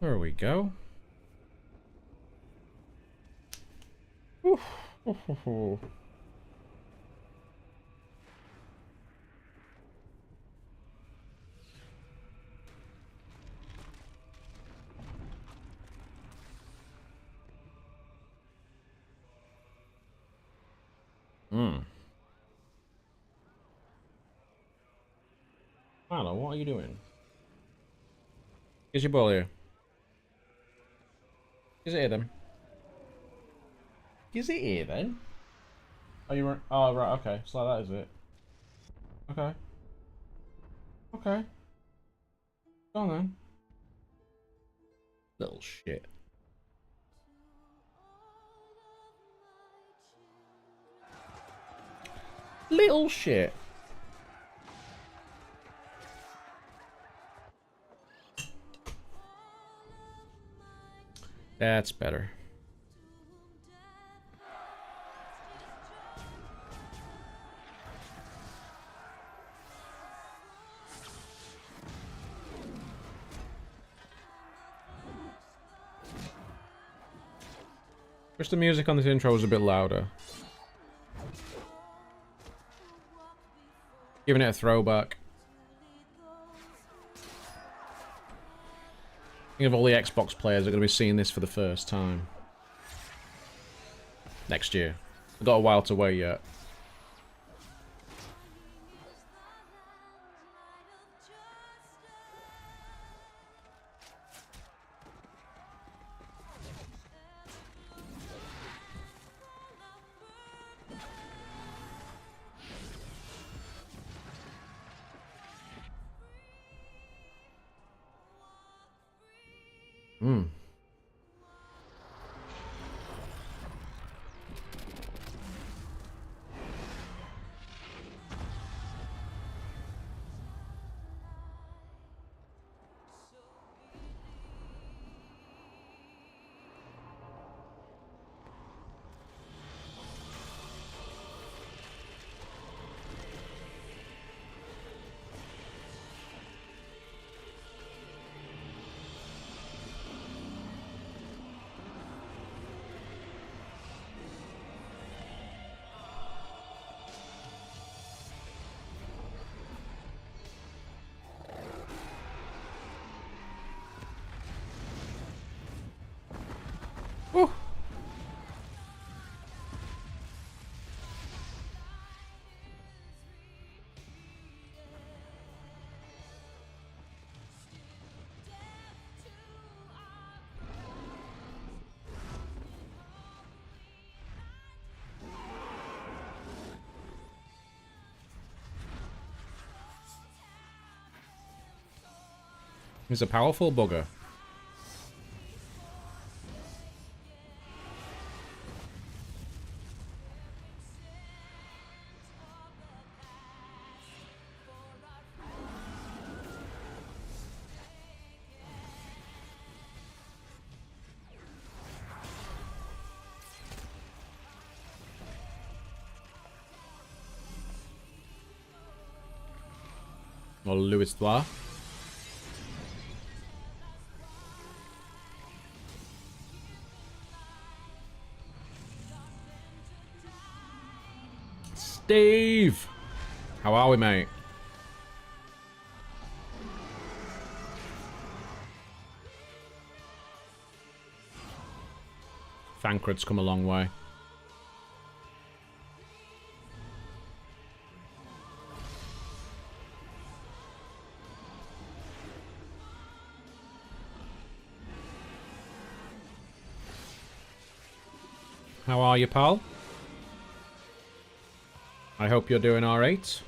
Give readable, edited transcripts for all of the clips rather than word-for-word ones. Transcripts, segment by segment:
There we go. Oof. Oof, oof, oof. Hello, what are you doing? Is your ball here? Is it here then? Is it here then? Oh, you were. Oh, right, okay. So like that is it. Okay. Okay. Go on then. Little shit. Little shit. That's better. Wish the music on this intro was a bit louder. Giving it a throwback. Think of all the Xbox players that are going to be seeing this for the first time. Next year. We've got a while to wait yet. Woo. He's a powerful bugger. Or Louis Trois. Steve! How are we, mate? Thancred's come a long way. How are you, pal? I hope you're doing alright.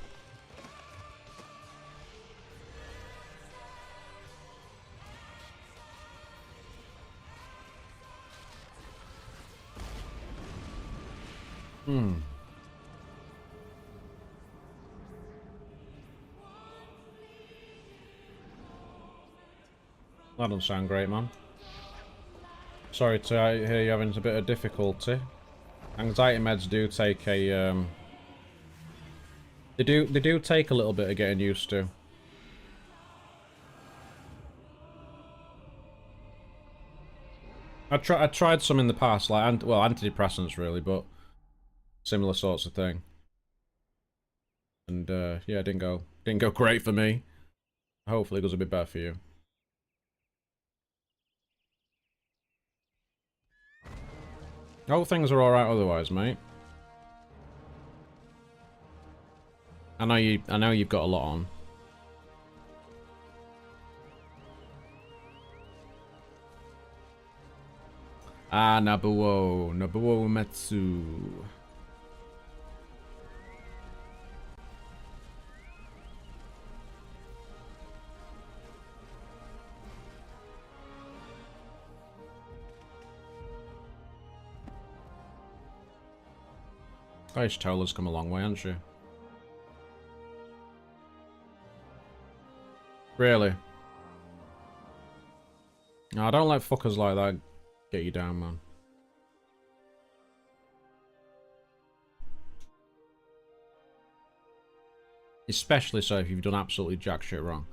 That doesn't sound great, man. Sorry to hear you're having a bit of difficulty. Anxiety meds do take a They do take a little bit of getting used to. I tried some in the past, like well, antidepressants really, but similar sorts of thing. And yeah, it didn't go great for me. Hopefully it goes a bit better for you. Oh, things are alright otherwise, mate. I know you've got a lot on. Ah, Nabuo Metsu. Tola's come a long way, hasn't she? Really? No, don't let fuckers like that get you down, man. Especially so if you've done absolutely jack shit wrong.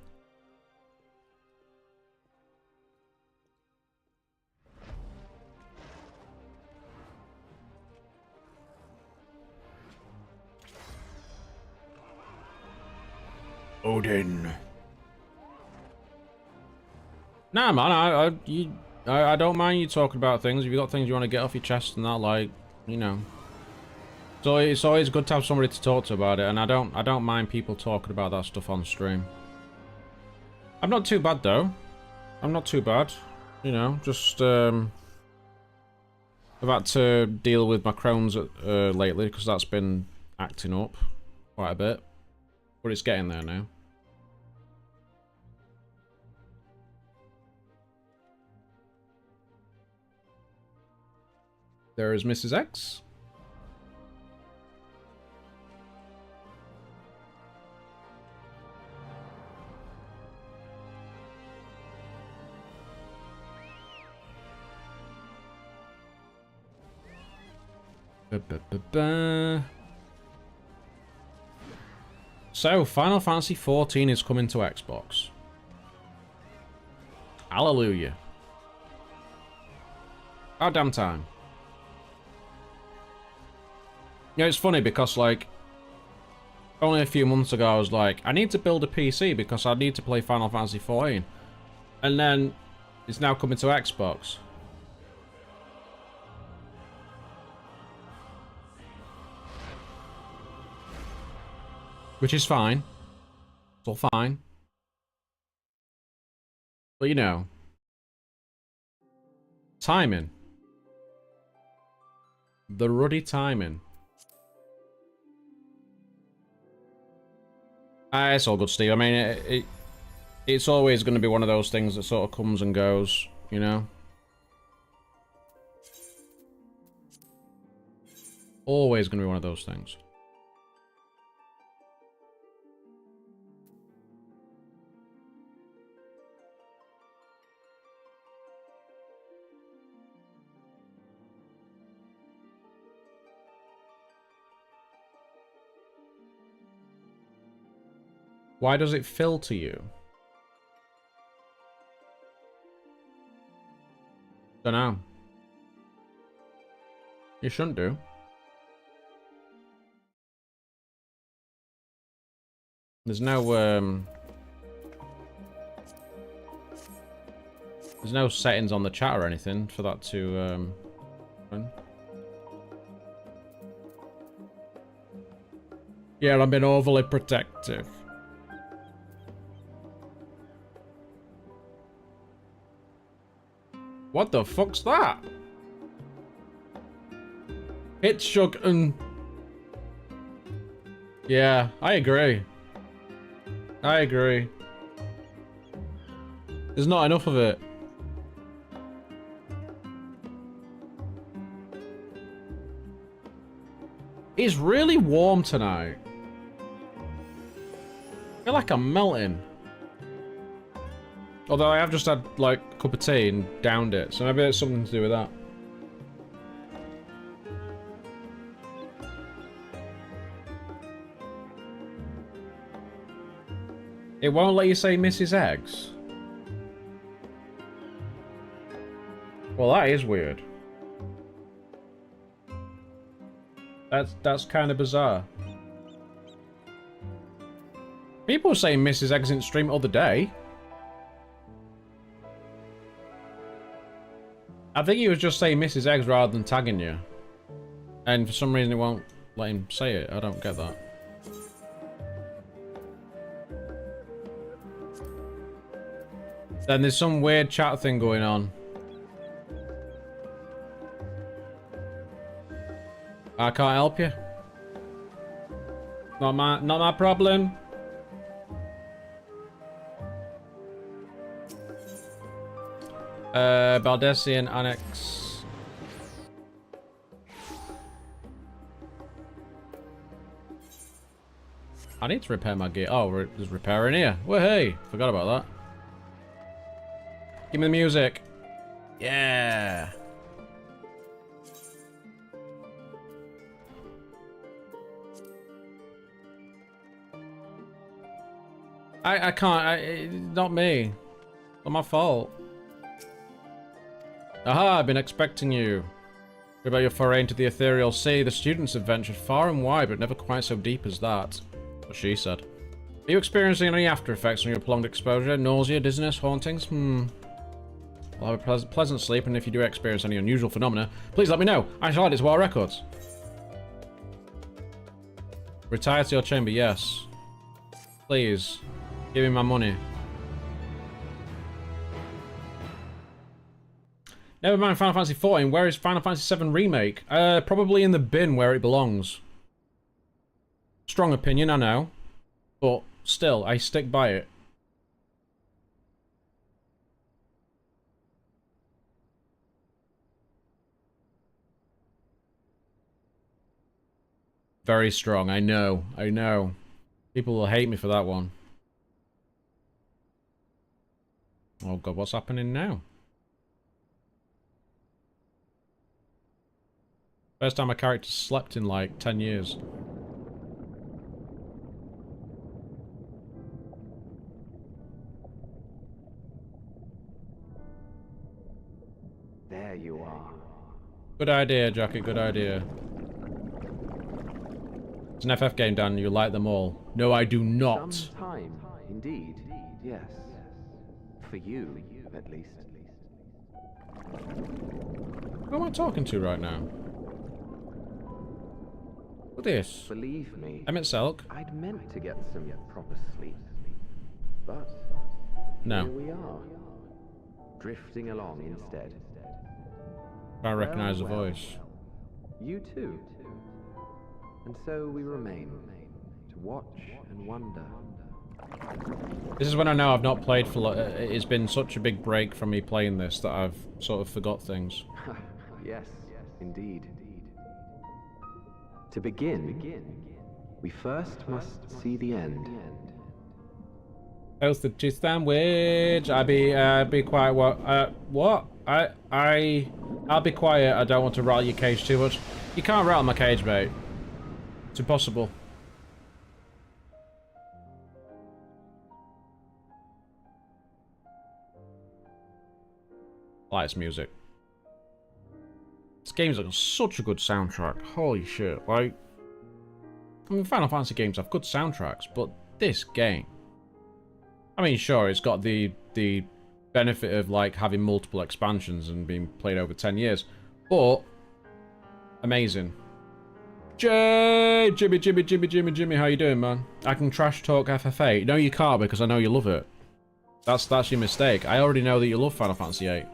Odin. Nah, man, I don't mind you talking about things. If you got things you want to get off your chest and that, like, you know. So it's always good to have somebody to talk to about it, and I don't mind people talking about that stuff on stream. I'm not too bad though. I'm not too bad. You know, just I've had to deal with my Crohn's lately because that's been acting up quite a bit, but it's getting there now. There is Mrs. X. So, Final Fantasy XIV is coming to Xbox. Hallelujah. About damn time. Yeah, it's funny because, like, only a few months ago I was like, I need to build a PC because I need to play Final Fantasy XIV. And then, it's now coming to Xbox. Which is fine. It's all fine. But you know. Timing. The ruddy timing. It's all good, Steve. I mean, it's always going to be one of those things that sort of comes and goes, you know? Always going to be one of those things. Why does it filter you? Dunno. You shouldn't do. There's no settings on the chat or anything for that to run. Yeah, I've been overly protective. What the fuck's that? It's shook and... Yeah, I agree. I agree. There's not enough of it. It's really warm tonight. I feel like I'm melting. Although I have just had, like, a cup of tea and downed it, so maybe it's something to do with that. It won't let you say Mrs. Eggs. Well, that is weird. That's kind of bizarre. People were saying Mrs. Eggs in stream other day. I think he was just saying Mrs. Eggs rather than tagging you. And for some reason it won't let him say it. I don't get that. Then there's some weird chat thing going on. I can't help you. Not my problem. Baldessian Annex. I need to repair my gear. Oh, there's repair in here. Well, hey, forgot about that. Give me the music. Yeah. I can't. Not me. Not my fault. Aha, I've been expecting you. What about your foray into the ethereal sea? The students have ventured far and wide, but never quite so deep as that. What she said. Are you experiencing any after effects from your prolonged exposure? Nausea, dizziness, hauntings? I'll have a pleasant sleep, and if you do experience any unusual phenomena, please let me know. I shall add it to our records. Retire to your chamber, yes. Please. Give me my money. Never mind Final Fantasy XIV. Where is Final Fantasy VII Remake? Probably in the bin where it belongs. Strong opinion, I know. But still, I stick by it. Very strong, I know. I know. People will hate me for that one. Oh god, what's happening now? First time a character slept in like 10 years. There you are. Good idea, Jockey, good idea. It's an FF game, Dan. You like them all. No, I do not. Some time, indeed. Yes. For you, at least. Who am I talking to right now? What this? Believe me. Emmett Selk? I'd meant to get some proper sleep. But No. here we are. Drifting along instead. I recognize the Well, voice. You too. And so we remain to watch and wonder. This is when I know I've not played for... it's been such a big break from me playing this that I've sort of forgot things. Yes, indeed. To begin, we first must see the end. Toasted cheese sandwich. I'll be quiet. What? I'll be quiet. I don't want to rattle your cage too much. You can't rattle my cage, mate. It's impossible. I like this music. This game's got such a good soundtrack. Holy shit. Like, I mean, Final Fantasy games have good soundtracks, but this game... I mean, sure, it's got the benefit of, like, having multiple expansions and being played over 10 years, but amazing. Jimmy, how you doing, man? I can trash talk FF8. No, you can't, because I know you love it. That's your mistake. I already know that you love Final Fantasy VIII.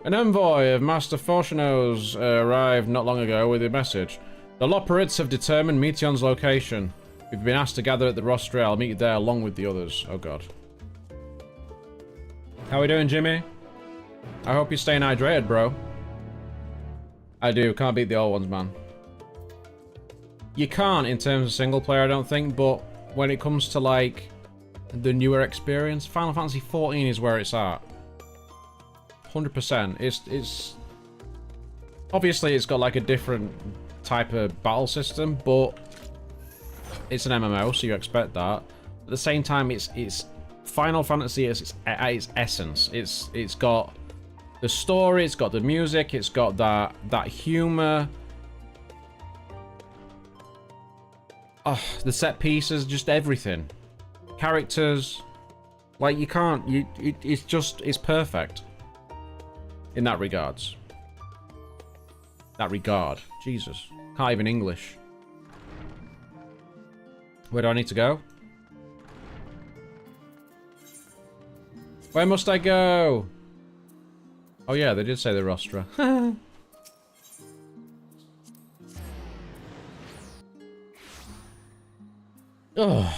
An envoy of Master Fortuno's arrived not long ago with a message. The Loperids have determined Meteon's location. We've been asked to gather at the Rostray. I'll meet you there along with the others. Oh god. How we doing, Jimmy? I hope you're staying hydrated, bro. I do. Can't beat the old ones, man. You can't in terms of single player, I don't think, but when it comes to, like, the newer experience, Final Fantasy XIV is where it's at. 100%. It's obviously it's got like a different type of battle system, but it's an MMO, so you expect that. At the same time, it's Final Fantasy at its essence. It's got the story, it's got the music, it's got that humor. Oh, the set pieces, just everything. Characters, like you can't. It's perfect in that regards. That regard, Jesus, can't even English. Where do I need to go? Where must I go? Oh yeah, they did say the rostra. Ugh.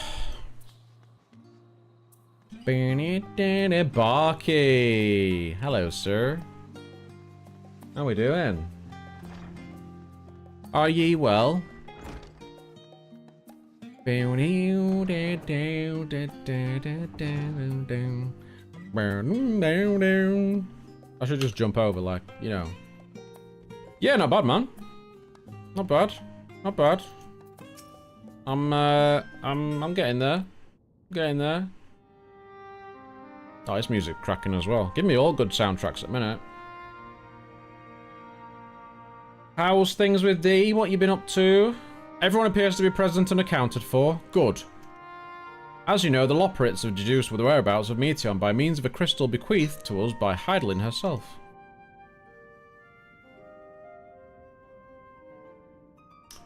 Barky. Hello, sir. How we doing? Are ye well? I should just jump over, like, you know. Yeah, not bad, man. Not bad. Not bad. I'm getting there. Getting there. Oh, this music cracking as well. Give me all good soundtracks at the minute. How's things with D? What you been up to? Everyone appears to be present and accounted for. Good. As you know, the Loporrits have deduced the whereabouts of Meteon by means of a crystal bequeathed to us by Heidelin herself.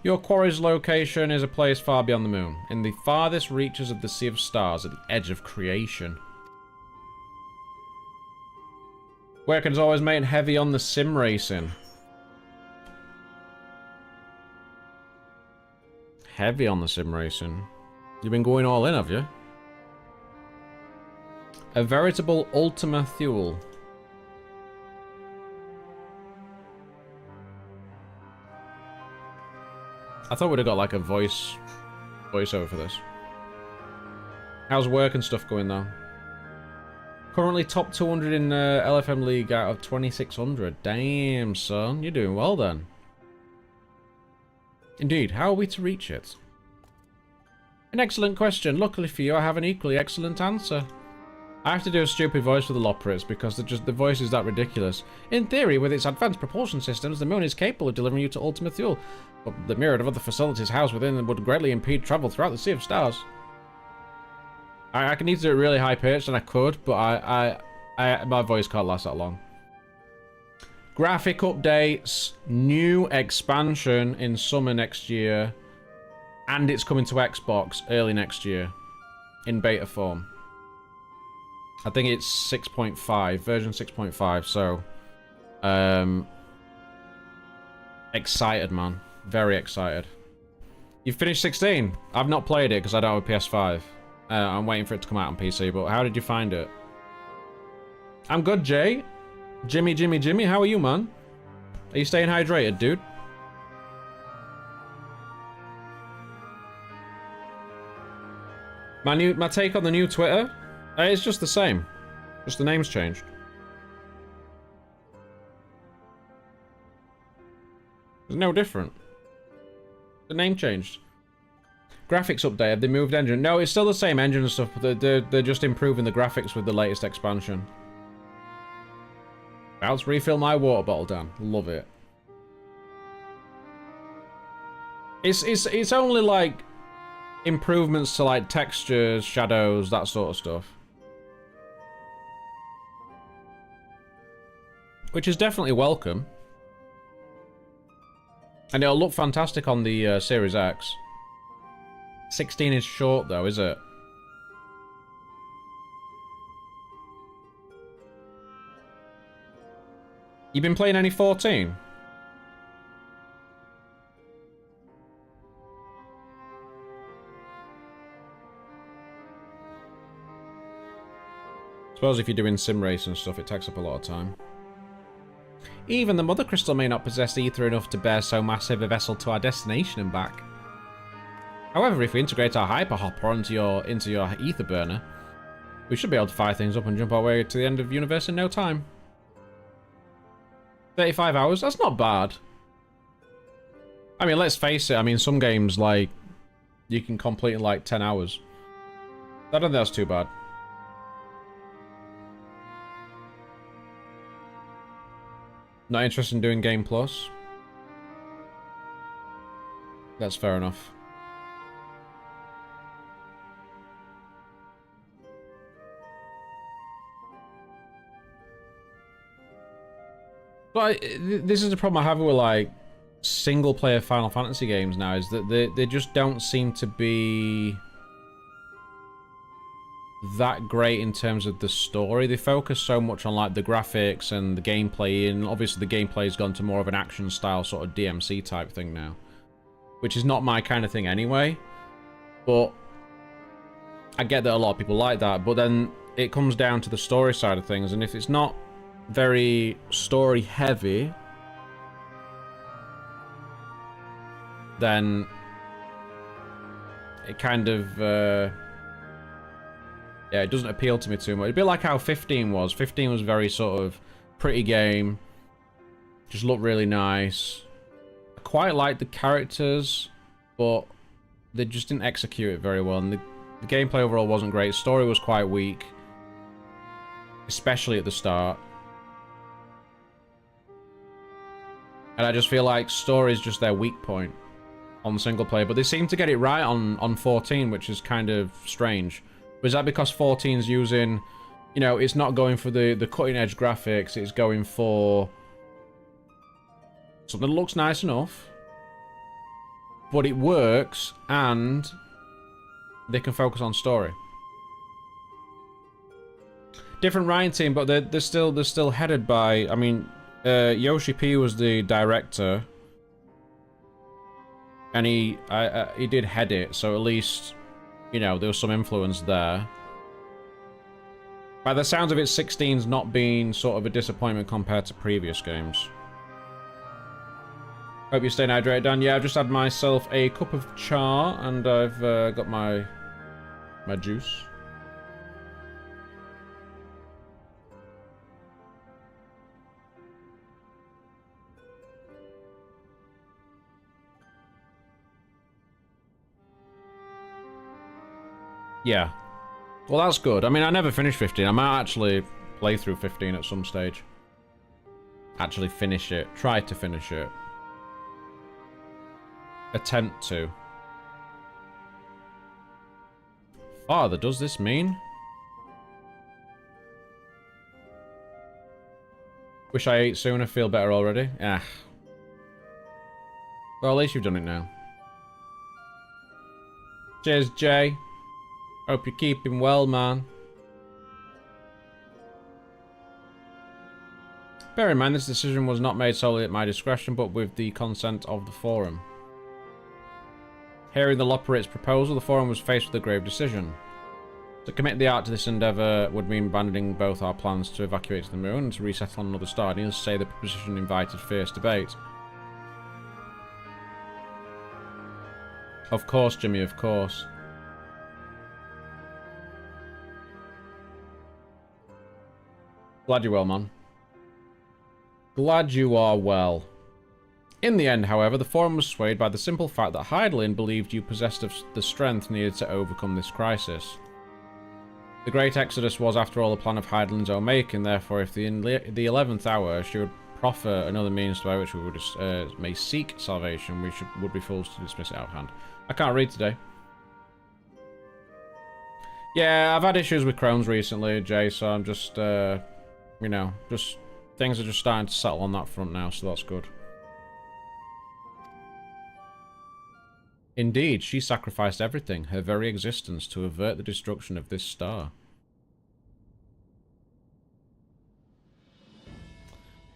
Your quarry's location is a place far beyond the moon, in the farthest reaches of the Sea of Stars at the edge of creation. Work is always made heavy on the sim racing. Heavy on the sim racing. You've been going all in, have you? A veritable Ultima Thule. I thought we'd have got like a voiceover for this. How's work and stuff going though? Currently top 200 in LFM League out of 2600. Damn, son. You're doing well then. Indeed. How are we to reach it? An excellent question. Luckily for you, I have an equally excellent answer. I have to do a stupid voice for the Loporrits because the voice is that ridiculous. In theory, with its advanced propulsion systems, the moon is capable of delivering you to Ultima Thule, but the myriad of other facilities housed within would greatly impede travel throughout the Sea of Stars. I can need to do it really high pitched, and I could, but my voice can't last that long. Graphic updates, new expansion in summer next year, and it's coming to Xbox early next year in beta form. I think it's 6.5, version 6.5, so excited, man. Very excited. You've finished 16? I've not played it because I don't have a PS5. I'm waiting for it to come out on PC, but how did you find it? I'm good, Jay. Jimmy, how are you, man? Are you staying hydrated, dude? My take on the new Twitter? It's just the same. Just the name's changed. It's no different. The name changed. Graphics update, have they moved engine? No, it's still the same engine and stuff, but they're just improving the graphics with the latest expansion. About to refill my water bottle, Dan. Love it. It's only like improvements to like textures, shadows, that sort of stuff. Which is definitely welcome. And it'll look fantastic on the Series X. 16 is short though, is it? You been playing any 14? Suppose if you're doing sim race and stuff, it takes up a lot of time. Even the Mother Crystal may not possess ether enough to bear so massive a vessel to our destination and back. However, if we integrate our Hyper Hopper into your ether burner, we should be able to fire things up and jump our way to the end of the universe in no time. 35 hours? That's not bad. I mean, let's face it. I mean, some games, like, you can complete in, like, 10 hours. I don't think that's too bad. Not interested in doing Game Plus? That's fair enough. But this is the problem I have with, like, single-player Final Fantasy games now, is that they just don't seem to be that great in terms of the story. They focus so much on, like, the graphics and the gameplay, and obviously the gameplay's gone to more of an action-style sort of DMC type thing now, which is not my kind of thing anyway. But I get that a lot of people like that, but then it comes down to the story side of things, and if it's not very story heavy, then it kind of yeah, it doesn't appeal to me too much. A bit like how 15 was. 15 was very sort of pretty game, just looked really nice. I quite liked the characters, but they just didn't execute it very well, and the gameplay overall wasn't great. Story was quite weak, especially at the start. And I just feel like story is just their weak point on single player. But they seem to get it right on 14, which is kind of strange. But is that because 14's using, you know, it's not going for the cutting edge graphics, it's going for something that looks nice enough, but it works, and they can focus on story. Different writing team, but they're still headed by, I mean, Yoshi P was the director, and he did head it, so at least, you know, there was some influence there. By the sounds of it, 16's not been sort of a disappointment compared to previous games. Hope you're staying hydrated, Dan. Yeah, I've just had myself a cup of cha, and I've got my juice. Yeah. Well, that's good. I mean, I never finished 15. I might actually play through 15 at some stage. Actually finish it. Try to finish it. Attempt to. Father, does this mean? Wish I ate sooner, feel better already. Ah. Well, at least you've done it now. Cheers, Jay. Hope you're keeping well, man. Bear in mind, this decision was not made solely at my discretion, but with the consent of the Forum. Hearing the Loporit's proposal, the Forum was faced with a grave decision. To commit the Ark to this endeavour would mean abandoning both our plans to evacuate to the moon and to resettle on another star. Needless to say, the proposition invited fierce debate. Of course, Jimmy, of course. Glad you're well, man. Glad you are well. In the end, however, the Forum was swayed by the simple fact that Hydaelyn believed you possessed the strength needed to overcome this crisis. The Great Exodus was, after all, a plan of Hydaelyn's own making, therefore, if in the 11th hour she would proffer another means by which we would may seek salvation, we would be fools to dismiss it out of hand. I can't read today. Yeah, I've had issues with Crohn's recently, Jay, so I'm just, you know, just things are just starting to settle on that front now, so that's good. Indeed, she sacrificed everything, her very existence, to avert the destruction of this star.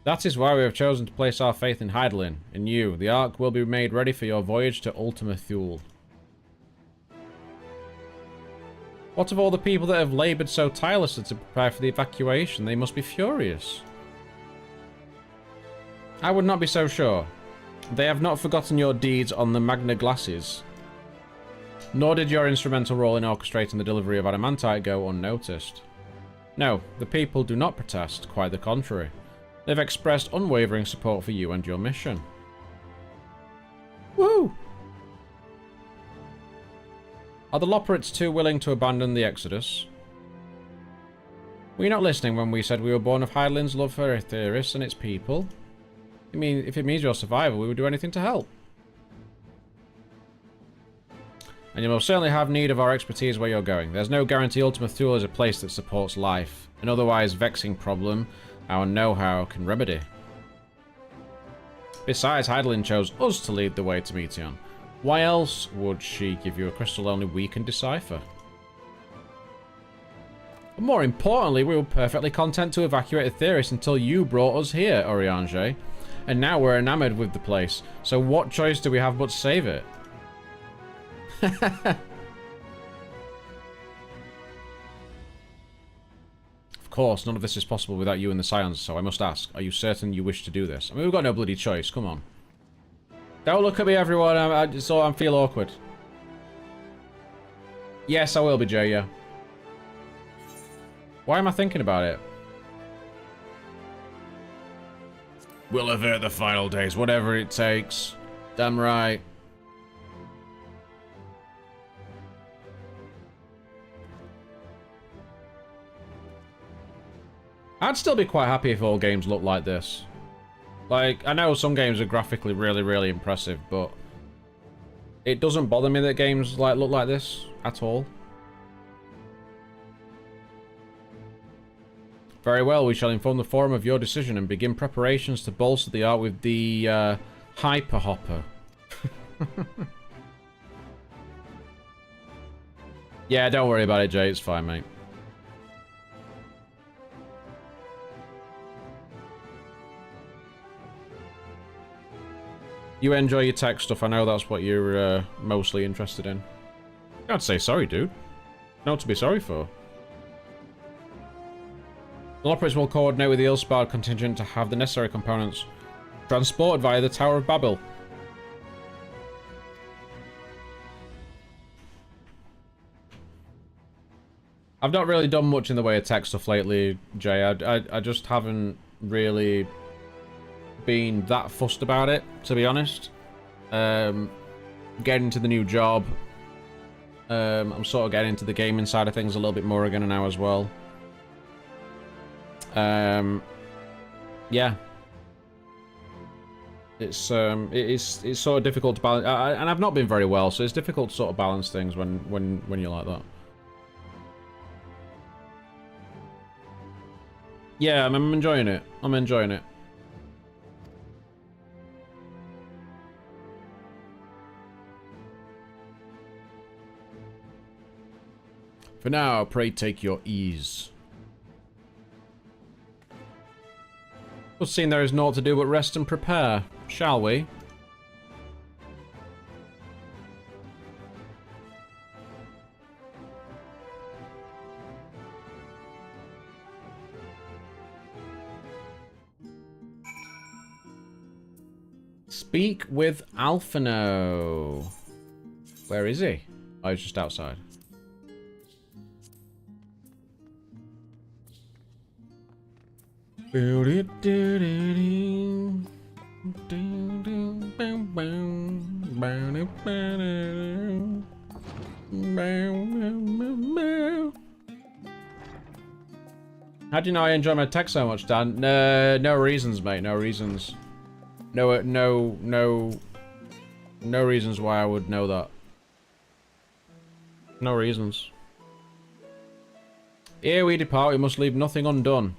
That is why we have chosen to place our faith in Hydaelyn, in you. The Ark will be made ready for your voyage to Ultima Thule. What of all the people that have laboured so tirelessly to prepare for the evacuation? They must be furious. I would not be so sure. They have not forgotten your deeds on the Magna Glacis. Nor did your instrumental role in orchestrating the delivery of adamantite go unnoticed. No, the people do not protest, quite the contrary. They've expressed unwavering support for you and your mission. Woo! Are the Loporrits too willing to abandon the Exodus? Were you not listening when we said we were born of Hydaelyn's love for Etheirys and its people? I mean, if it means your survival, we would do anything to help. And you most certainly have need of our expertise where you're going. There's no guarantee Ultima Thule is a place that supports life. An otherwise vexing problem our know-how can remedy. Besides, Hydaelyn chose us to lead the way to Meteion. Why else would she give you a crystal only we can decipher? But more importantly, we were perfectly content to evacuate Etheirys until you brought us here, Urianger. And now we're enamored with the place. So what choice do we have but save it? Of course, none of this is possible without you and the Scions, so I must ask, are you certain you wish to do this? I mean, we've got no bloody choice, come on. Don't look at me, everyone, I feel awkward. Yes, I will be, Jay, yeah. Why am I thinking about it? We'll avert the final days, whatever it takes. Damn right. I'd still be quite happy if all games looked like this. Like, I know some games are graphically really, really impressive, but it doesn't bother me that games like look like this at all. Very well, we shall inform the forum of your decision and begin preparations to bolster the art with the Hyper Hopper. Yeah, don't worry about it, Jay. It's fine, mate. You enjoy your tech stuff. I know that's what you're mostly interested in. I'd say sorry, dude. No to be sorry for. The Loporrits will coordinate with the Ilsbard contingent to have the necessary components transported via the Tower of Babel. I've not really done much in the way of tech stuff lately, Jay. I just haven't really been that fussed about it, to be honest. Getting into the new job. I'm sort of getting into the gaming side of things a little bit more again now as well. Yeah. It's sort of difficult to balance, and I've not been very well, so it's difficult to sort of balance things when you're like that. Yeah, I'm enjoying it. I'm enjoying it. For now, pray take your ease. Well, seeing there is naught to do but rest and prepare, shall we? Speak with Alphino. Where is he? Oh, he's just outside. How do you know I enjoy my tech so much, Dan? No reasons, mate. No reasons. No reasons why I would know that. No reasons. Ere we depart, we must leave nothing undone.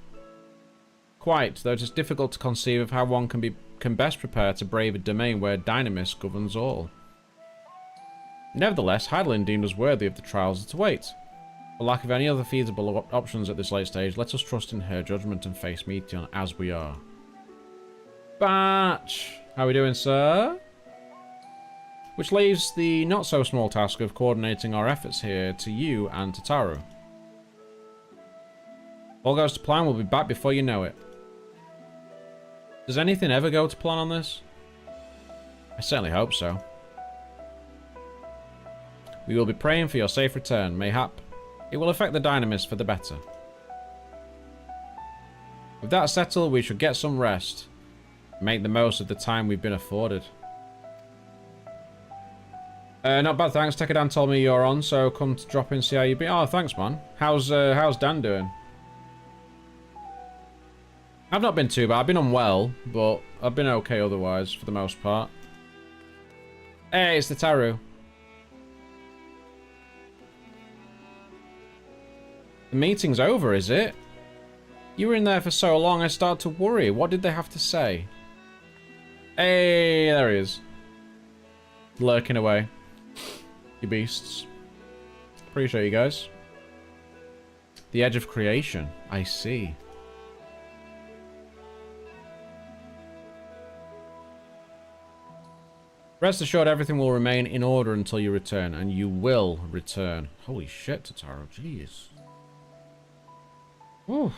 Quite, though it is difficult to conceive of how one can best prepare to brave a domain where Dynamis governs all. Nevertheless, Hydaelyn deemed us worthy of the trials that await. For lack of any other feasible options at this late stage, let us trust in her judgment and face Meteion as we are. Batch! How we doing, sir? Which leaves the not-so-small task of coordinating our efforts here to you and to Taru. All goes to plan, we'll be back before you know it. Does anything ever go to plan on this? I certainly hope so. We will be praying for your safe return. Mayhap it will affect the Dynamis for the better. With that settled, we should get some rest. Make the most of the time we've been afforded. Not bad, thanks. Tekadan told me you're on, so come to drop in, see how you've been. Oh, thanks, man. How's Dan doing? I've not been too bad. I've been unwell, but I've been okay otherwise, for the most part. Hey, it's the Taru. The meeting's over, is it? You were in there for so long, I started to worry. What did they have to say? Hey, there he is. Lurking away. You beasts. Appreciate you guys. The edge of creation. I see. Rest assured, everything will remain in order until you return, and you will return. Holy shit, Totaro, jeez. Whew.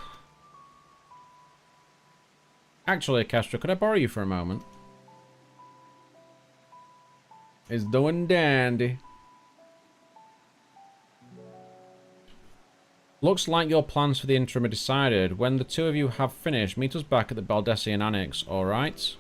Actually, Castro, could I borrow you for a moment? It's doing dandy. Looks like your plans for the interim are decided. When the two of you have finished, meet us back at the Baldessian Annex, alright?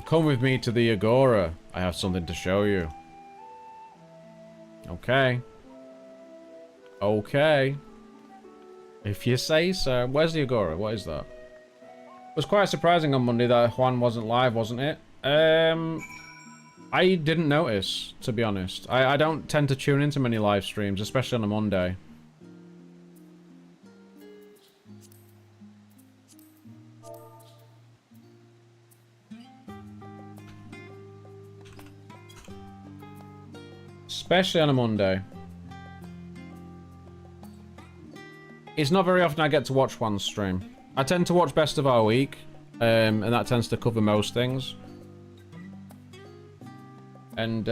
Come with me to the Agora. I have something to show you. Okay. Okay. If you say so. Where's the Agora? What is that? It was quite surprising on Monday that Juan wasn't live, wasn't it? I didn't notice, to be honest. I don't tend to tune into many live streams, especially on a Monday. Especially on a Monday. It's not very often I get to watch one stream. I tend to watch Best of Our Week, and that tends to cover most things. And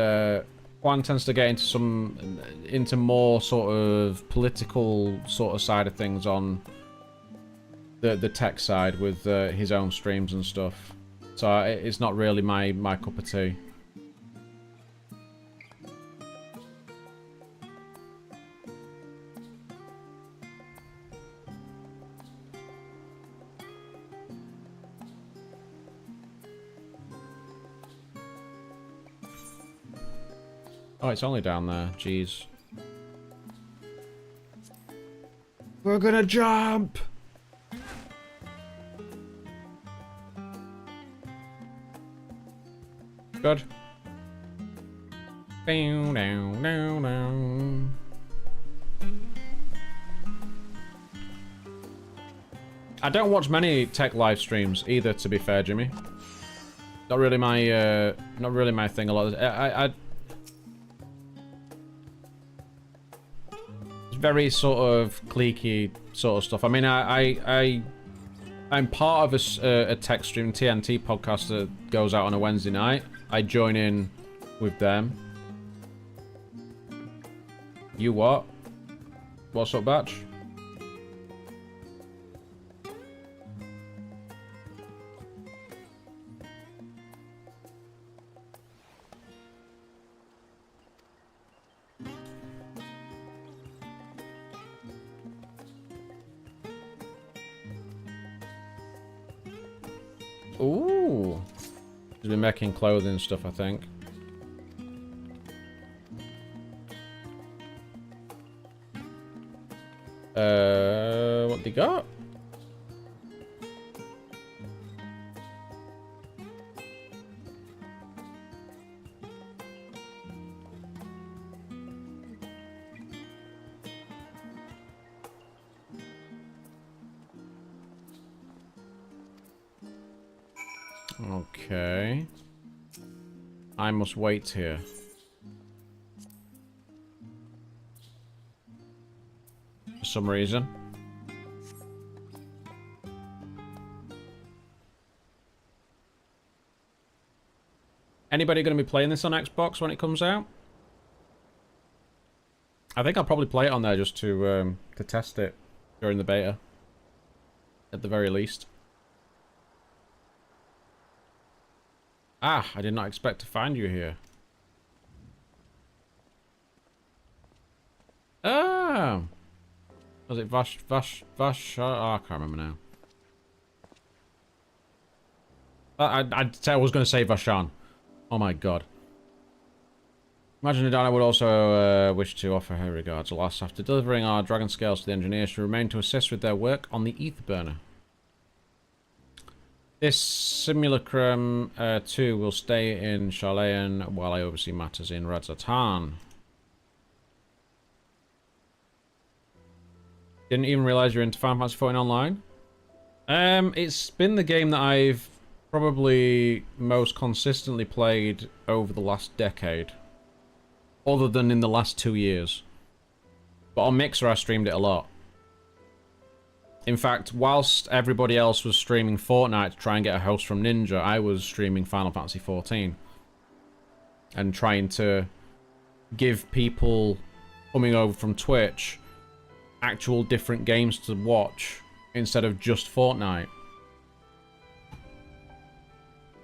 Juan tends to get into more sort of political sort of side of things on the tech side with his own streams and stuff. So it's not really my cup of tea. Oh, it's only down there. Jeez. We're gonna jump! Good. Down, down, down, down. I don't watch many tech live streams either, to be fair, Jimmy. Not really my thing. A lot of very sort of cliquey sort of stuff. I mean, I'm part of a tech stream, TNT podcast that goes out on a Wednesday night. I join in with them. You what? What's up, Batch? Ooh. He's been making clothing and stuff, I think. What they got? Okay. I must wait here. For some reason. Anybody going to be playing this on Xbox when it comes out? I think I'll probably play it on there just to test it during the beta. At the very least. Ah, I did not expect to find you here. Oh. Was it Vash? Oh, I can't remember now. I was going to say Vashan. Oh my god. Imagine Adana would also wish to offer her regards. Alas, after delivering our dragon scales to the engineers, she remained to assist with their work on the ether burner. This simulacrum, too, will stay in Charlayan while I oversee matters in Radzatan. Didn't even realize you're into Final Fantasy XIV Online. It's been the game that I've probably most consistently played over the last decade. Other than in the last 2 years. But on Mixer, I streamed it a lot. In fact, whilst everybody else was streaming Fortnite to try and get a host from Ninja, I was streaming Final Fantasy XIV. And trying to give people coming over from Twitch actual different games to watch instead of just Fortnite.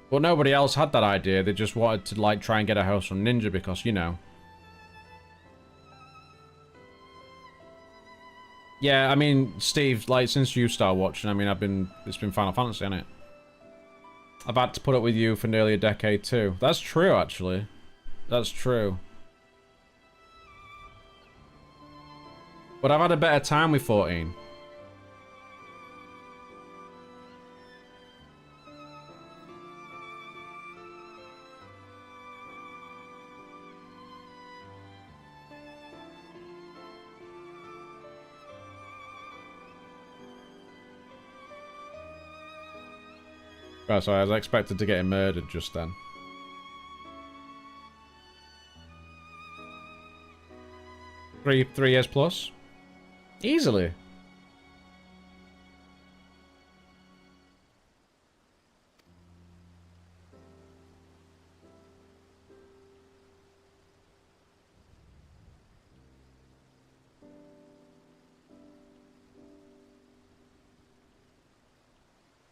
But nobody else had that idea. They just wanted to like try and get a host from Ninja because, you know. Yeah, I mean, Steve, like, since you started watching, I mean, it's been Final Fantasy, hasn't it? I've had to put up with you for nearly a decade, too. That's true, actually. That's true. But I've had a better time with 14. Oh, sorry, I was expected to get murdered just then. Three years plus? Easily.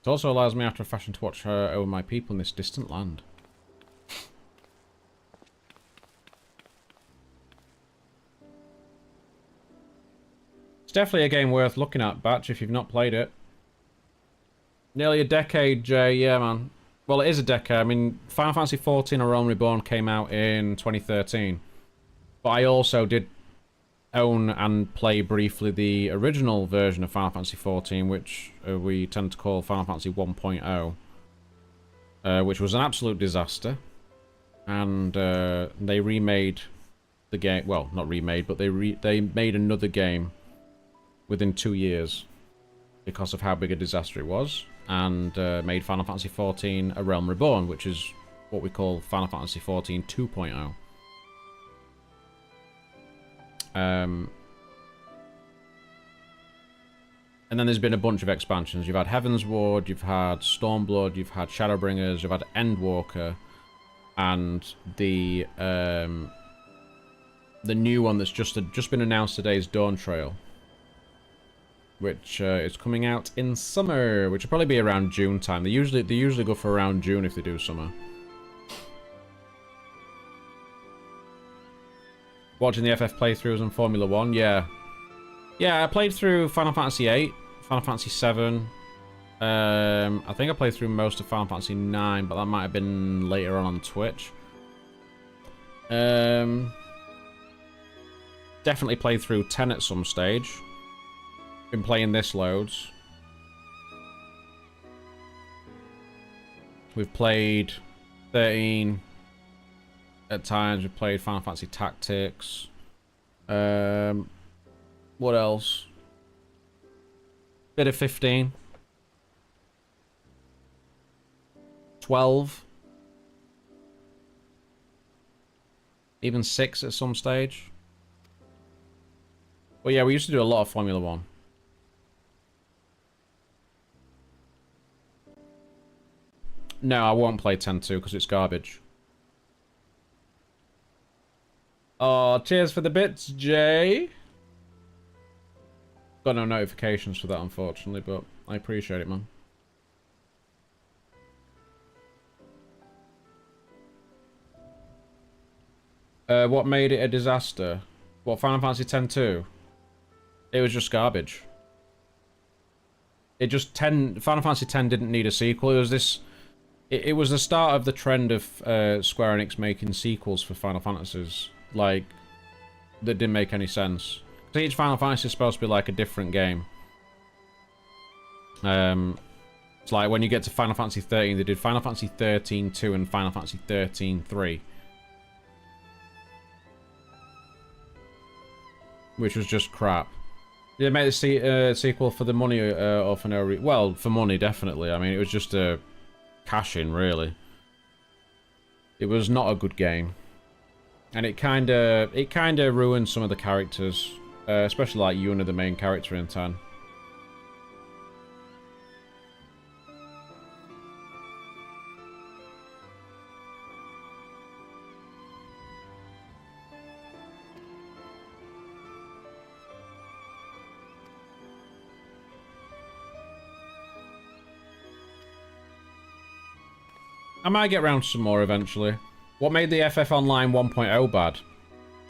It also allows me after a fashion to watch her over my people in this distant land. It's definitely a game worth looking at, Batch, if you've not played it. Nearly a decade, Jay. Yeah, man. Well, it is a decade. I mean, Final Fantasy XIV: A Realm Reborn came out in 2013. But I also did own and play briefly the original version of Final Fantasy XIV, which we tend to call Final Fantasy 1.0, which was an absolute disaster. And they remade the game. Well, not remade, but they made another game within 2 years because of how big a disaster it was, and made Final Fantasy XIV: A Realm Reborn, which is what we call Final Fantasy XIV 2.0. And then there's been a bunch of expansions. You've had Heaven's Ward, you've had Stormblood, you've had Shadowbringers, you've had Endwalker, and the new one that's just been announced today is Dawn Trail, which is coming out in summer, which will probably be around June time. They usually go for around June if they do summer. Watching the FF playthroughs on Formula 1, yeah. Yeah, I played through Final Fantasy 8, Final Fantasy 7. I think I played through most of Final Fantasy 9, but that might have been later on Twitch. Definitely played through 10 at some stage. Been playing this loads. We've played 13. At times we've played Final Fantasy Tactics. What else? Bit of 15. 12. Even 6 at some stage. But yeah, we used to do a lot of Formula 1. No, I won't play 10-2 because it's garbage. Oh, cheers for the bits, Jay. Got no notifications for that, unfortunately, but I appreciate it, man. What made it a disaster? What, Final Fantasy X-2? It was just garbage. It just Final Fantasy X didn't need a sequel. It was this. It was the start of the trend of Square Enix making sequels for Final Fantasies, like, that didn't make any sense. Because each Final Fantasy is supposed to be like a different game. It's like when you get to Final Fantasy 13, they did Final Fantasy 13 2 and Final Fantasy 13 3. Which was just crap. Did they make the sequel for the money or for no reason? Well, for money, definitely. I mean, it was just a cash-in, really. It was not a good game. And it kind of ruined some of the characters. Especially like Yuna, the main character in 10. I might get around to some more eventually. What made the FF Online 1.0 bad?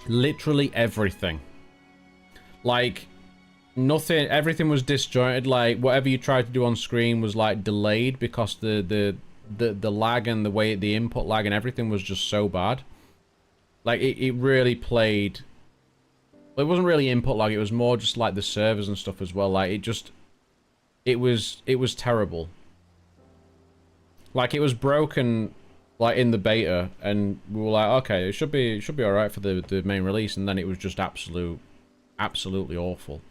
Literally everything. Like, nothing, everything was disjointed. Like, whatever you tried to do on screen was, like, delayed because the lag and the way, the input lag and everything was just so bad. Like, it really played... Well, it wasn't really input lag, it was more just, like, the servers and stuff as well. Like, it was terrible. Like, it was broken, like, in the beta, and we were like, okay, it should be alright for the main release, and then it was just absolutely awful.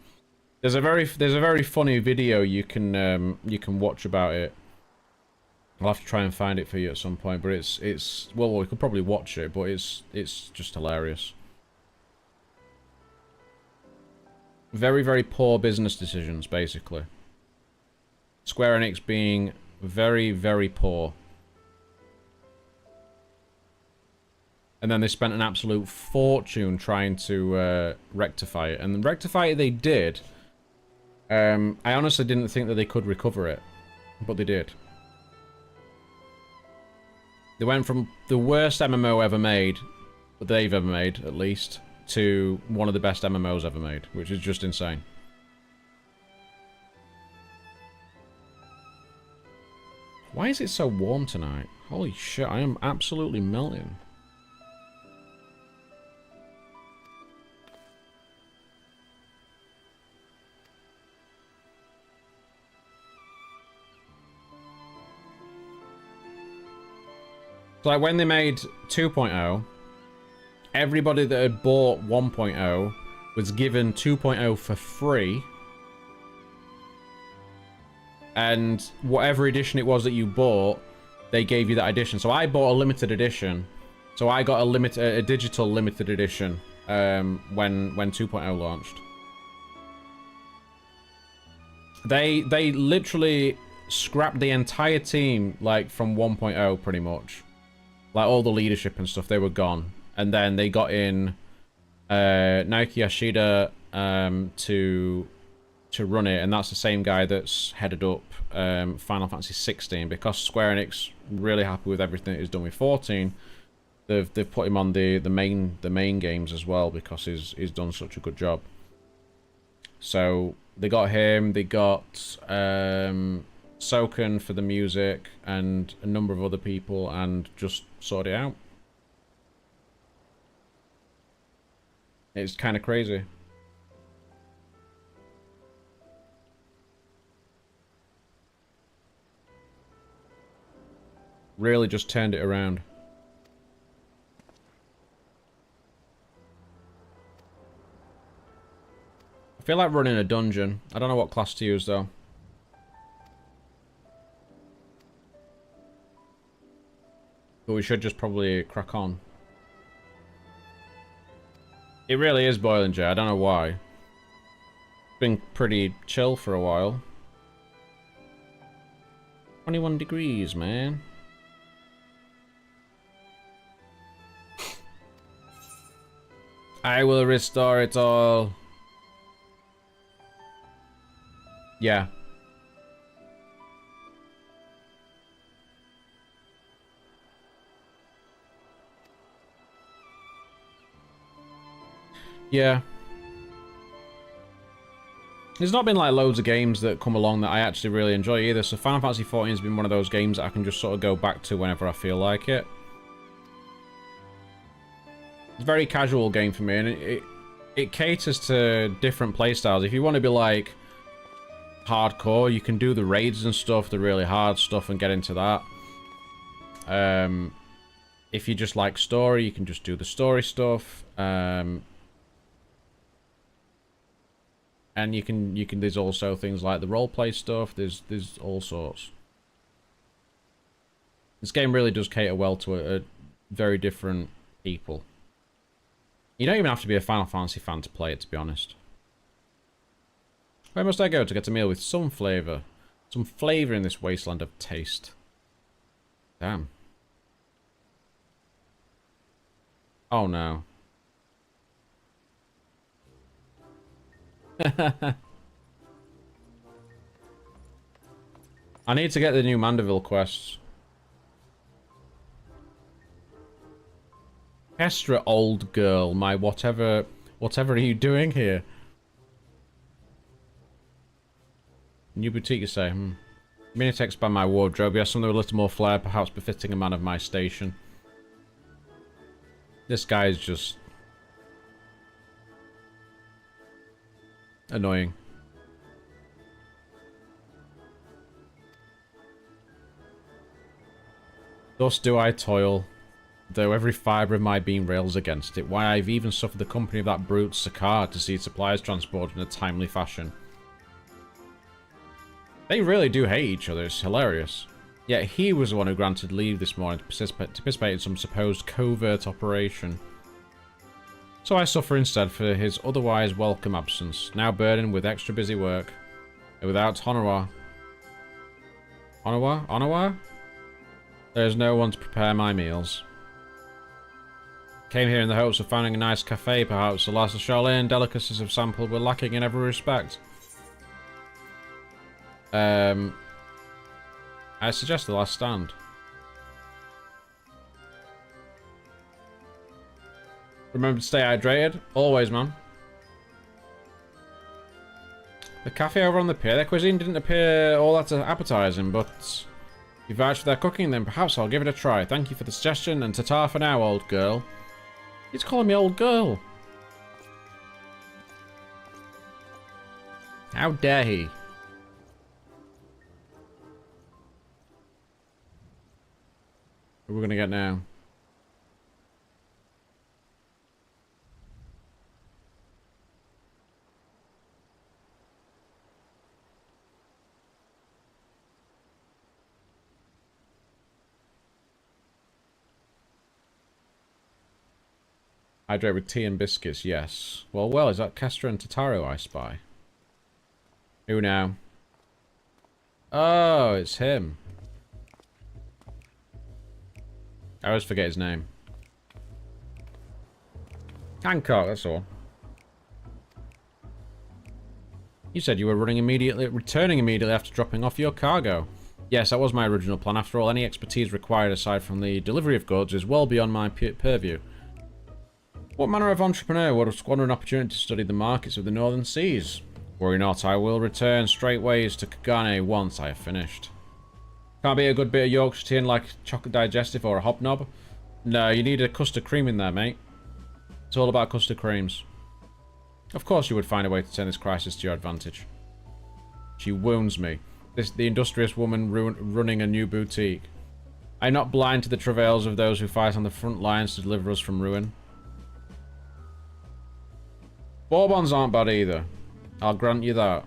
There's a very funny video you can watch about it. I'll have to try and find it for you at some point, but it's well, we could probably watch it, but it's just hilarious. Very, very poor business decisions, basically. Square Enix being very, very poor. And then they spent an absolute fortune trying to rectify it. And rectify it they did. I honestly didn't think that they could recover it. But they did. They went from the worst MMO ever made, that they've ever made, at least, to one of the best MMOs ever made, which is just insane. Why is it so warm tonight? Holy shit, I am absolutely melting. So, like, when they made 2.0, everybody that had bought 1.0 was given 2.0 for free. And whatever edition it was that you bought, they gave you that edition. So I bought a limited edition. So I got a digital limited edition when 2.0 launched. They literally scrapped the entire team, like, from 1.0 pretty much. Like, all the leadership and stuff, they were gone. And then they got in Naoki Yoshida to run it, and that's the same guy that's headed up Final Fantasy 16, because Square Enix really happy with everything that he's done with 14. They've put him on the main games as well, because he's done such a good job. So they got him, they got Soken for the music, and a number of other people, and just sorted it out. It's kind of crazy. Really just turned it around. I feel like running a dungeon. I don't know what class to use, though. But we should just probably crack on. It really is boiling, Jay. I don't know why. It's been pretty chill for a while. 21 degrees, man. I will restore it all. Yeah. Yeah. There's not been like loads of games that come along that I actually really enjoy either, so Final Fantasy XIV has been one of those games that I can just sort of go back to whenever I feel like it. It's a very casual game for me, and it caters to different playstyles. If you want to be like hardcore, you can do the raids and stuff, the really hard stuff, and get into that. If you just like story, you can just do the story stuff. And you can there's also things like the roleplay stuff. There's all sorts. This game really does cater well to a very different people. You don't even have to be a Final Fantasy fan to play it, to be honest. Where must I go to get a meal with some flavour? Some flavour in this wasteland of taste. Damn. Oh no. I need to get the new Mandeville quests. Kestra, old girl, my whatever are you doing here? New boutique, you say? Mini to expand my wardrobe. Yes, something with a little more flair, perhaps befitting a man of my station. This guy is just annoying. Thus do I toil, though every fibre of my being rails against it. Why, I've even suffered the company of that brute Sakar to see supplies transported in a timely fashion. They really do hate each other, it's hilarious. Yet he was the one who granted leave this morning to participate in some supposed covert operation. So I suffer instead for his otherwise welcome absence, now burdened with extra busy work. And without Honorar... Honorar? There is no one to prepare my meals. Came here in the hopes of finding a nice cafe, perhaps. Alas, the Charlene delicacies of sample were lacking in every respect. I suggest the last stand. Remember to stay hydrated. Always, man. The cafe over on the pier. Their cuisine didn't appear all that appetizing, but if you vouch for their cooking, then perhaps I'll give it a try. Thank you for the suggestion, and ta-ta for now, old girl. He's calling me old girl. How dare he? What are we gonna get now? Hydrate with tea and biscuits, yes. Well, is that Kestra and Tataru I spy? Who now? Oh, it's him. I always forget his name. Hancock, that's all. You said you were returning immediately after dropping off your cargo. Yes, that was my original plan. After all, any expertise required aside from the delivery of goods is well beyond my purview. What manner of entrepreneur would squander an opportunity to study the markets of the northern seas? Worry not, I will return straightways to Kagane once I have finished. Can't be a good bit of Yorkshire tea and like chocolate digestive or a hobnob? No, you need a custard cream in there, mate. It's all about custard creams. Of course you would find a way to turn this crisis to your advantage. She wounds me. The industrious woman running a new boutique. I'm not blind to the travails of those who fight on the front lines to deliver us from ruin. Bourbons aren't bad either. I'll grant you that.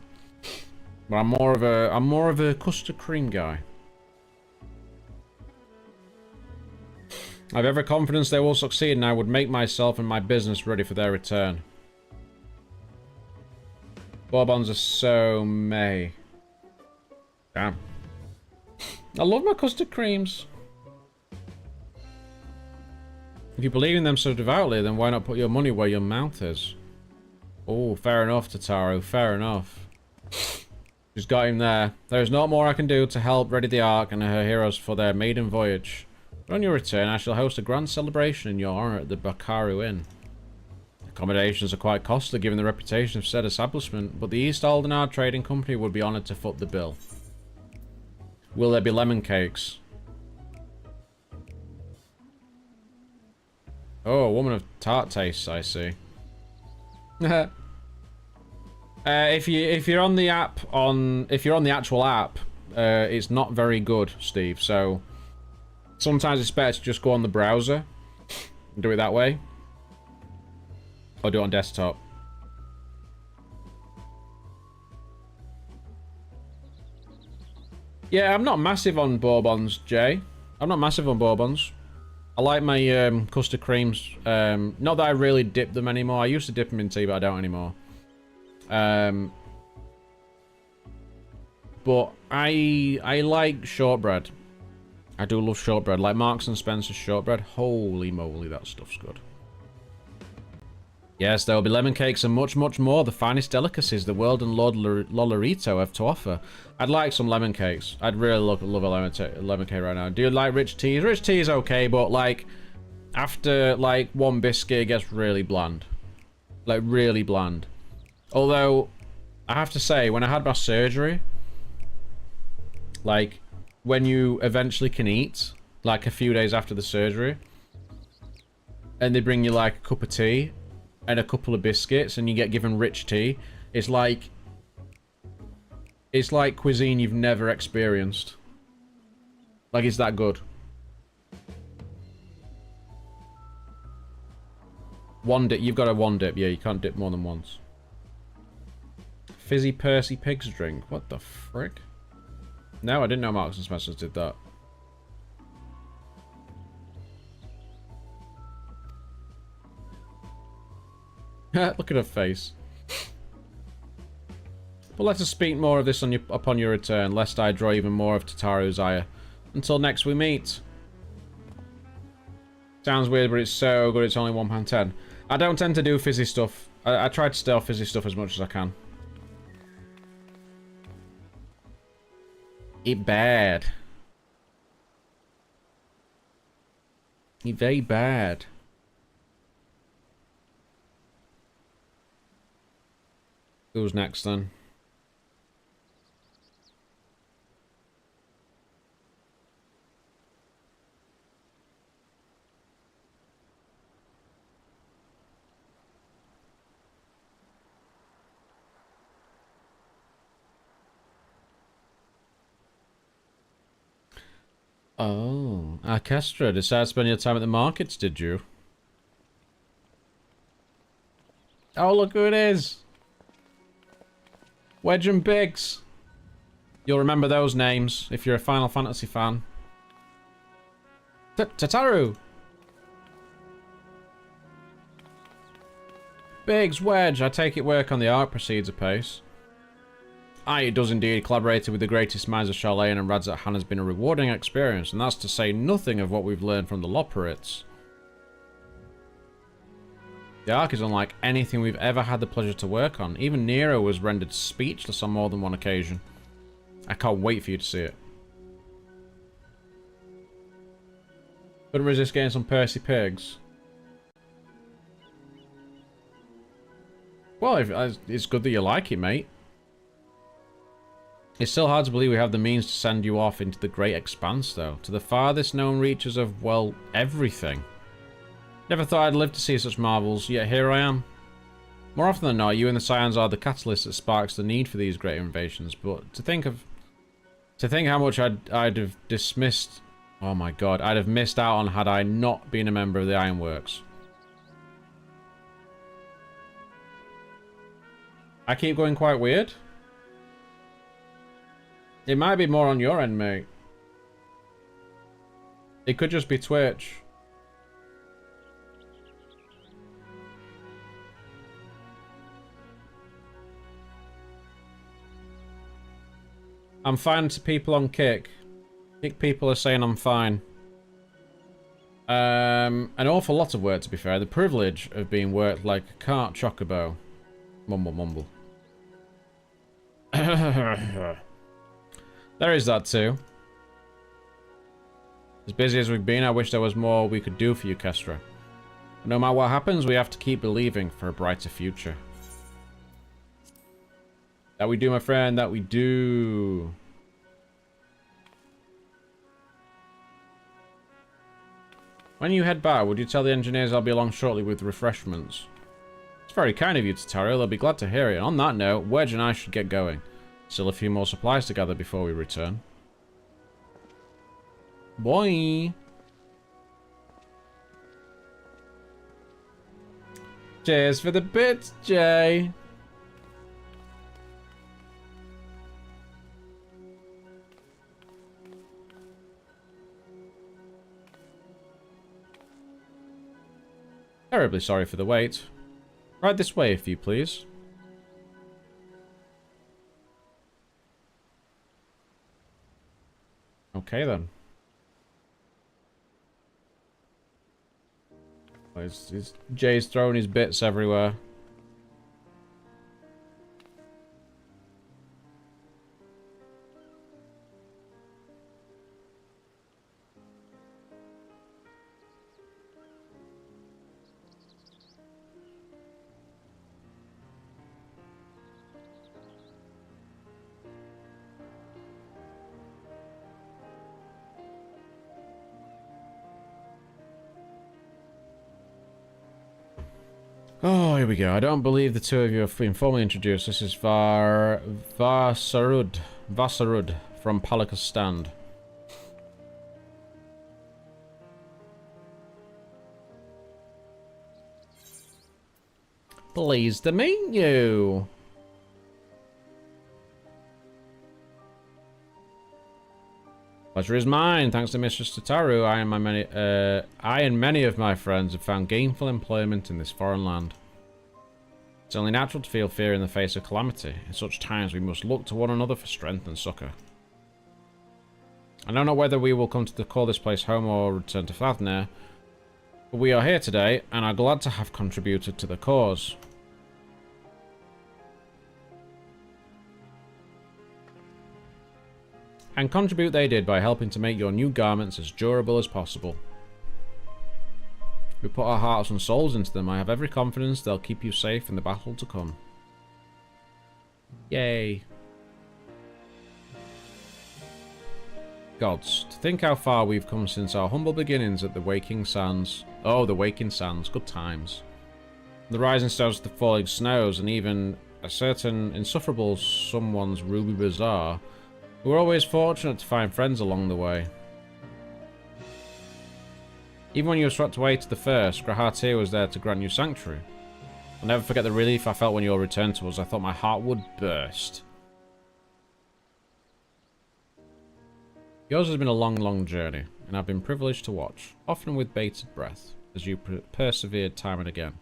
But I'm more of a custard cream guy. I've every confidence they will succeed, and I would make myself and my business ready for their return. Bourbons are so meh. Damn. I love my custard creams. If you believe in them so devoutly, then why not put your money where your mouth is? Oh, fair enough, Tataru, fair enough. She's got him there. There is not more I can do to help ready the Ark and her heroes for their maiden voyage. But on your return, I shall host a grand celebration in your honor at the Bakaru Inn. Accommodations are quite costly given the reputation of said establishment, but the East Aldenard Trading Company would be honoured to foot the bill. Will there be lemon cakes? Oh, a woman of tart tastes, I see. If you're on the app if you're on the actual app, it's not very good, Steve. So sometimes it's better to just go on the browser and do it that way, or do it on desktop. Yeah, I'm not massive on bourbons, Jay. I'm not massive on bourbons. I like my custard creams. Not that I really dip them anymore. I used to dip them in tea, but I don't anymore. But I like shortbread. I do love shortbread. Like Marks and Spencer's shortbread. Holy moly, that stuff's good. Yes, there will be lemon cakes and much, much more. The finest delicacies the world and Lord Lolorito have to offer. I'd like some lemon cakes. I'd really love a lemon cake right now. Do you like rich teas? Rich tea is okay, but like after like one biscuit, it gets really bland. Like really bland. Although I have to say, when I had my surgery, like when you eventually can eat, like a few days after the surgery, and they bring you like a cup of tea and a couple of biscuits, and you get given rich tea. It's like cuisine you've never experienced. Like, it's that good. One dip, you've got a one dip. Yeah, you can't dip more than once. Fizzy Percy Pig's drink. What the frick? No, I didn't know Marks and Spencer's did that. Look at her face. But let us speak more of this upon your return, lest I draw even more of Tataru's ire. Until next we meet. Sounds weird, but it's so good it's only £1.10. I don't tend to do fizzy stuff. I try to stay off fizzy stuff as much as I can. It bad. It very bad. Who's next then? Oh, Orchestra, decided to spend your time at the markets, did you? Oh, look who it is! Wedge and Biggs. You'll remember those names if you're a Final Fantasy fan. Tataru! Biggs, Wedge, I take it work on the art proceeds apace. Aye, it does indeed. Collaborating with the greatest minds of Charlene and Radzat Han has been a rewarding experience, and that's to say nothing of what we've learned from the Loperites. The arc is unlike anything we've ever had the pleasure to work on. Even Nero was rendered speechless on more than one occasion. I can't wait for you to see it. Couldn't resist getting some Percy Pigs. Well, it's good that you like it, mate. It's still hard to believe we have the means to send you off into the great expanse, though. To the farthest known reaches of, well, everything. Never thought I'd live to see such marvels, yet here I am. More often than not, you and the Scions are the catalyst that sparks the need for these great innovations, but to think how much I'd have dismissed... Oh my god, I'd have missed out on had I not been a member of the Ironworks. I keep going quite weird. It might be more on your end, mate. It could just be Twitch. I'm fine to people on Kick. Kick people are saying I'm fine. An awful lot of work, to be fair. The privilege of being worked like a cart chocobo. Mumble, mumble. There is that too. As busy as we've been, I wish there was more we could do for you, Kestra. No matter what happens, we have to keep believing for a brighter future. That we do, my friend, that we do. When you head back, would you tell the engineers I'll be along shortly with refreshments? It's very kind of you, Tataru. They'll be glad to hear it. On that note, Wedge and I should get going. Still a few more supplies to gather before we return. Boy. Cheers for the bits, Jay. Terribly sorry for the wait. Right this way, if you please. Okay, then. Jay's throwing his bits everywhere. Oh, here we go. I don't believe the two of you have been formally introduced. This is Vasarud from Palika's stand. Pleased to meet you. Pleasure is mine. Thanks to Mistress Tataru, I and many of my friends have found gainful employment in this foreign land. It's only natural to feel fear in the face of calamity. In such times, we must look to one another for strength and succor. I don't know whether we will come to call this place home or return to Flathnir, but we are here today and are glad to have contributed to the cause. And contribute they did by helping to make your new garments as durable as possible. We put our hearts and souls into them. I have every confidence they'll keep you safe in the battle to come. Yay. Gods, to think how far we've come since our humble beginnings at the Waking Sands. Oh, the Waking Sands, good times. The rising stars, the falling snows, and even a certain insufferable someone's Ruby Bazaar. We were always fortunate to find friends along the way. Even when you were swept away to the first, Grahatir was there to grant you sanctuary. I'll never forget the relief I felt when you all returned to us. I thought my heart would burst. Yours has been a long, long journey, and I've been privileged to watch, often with bated breath, as you persevered time and again.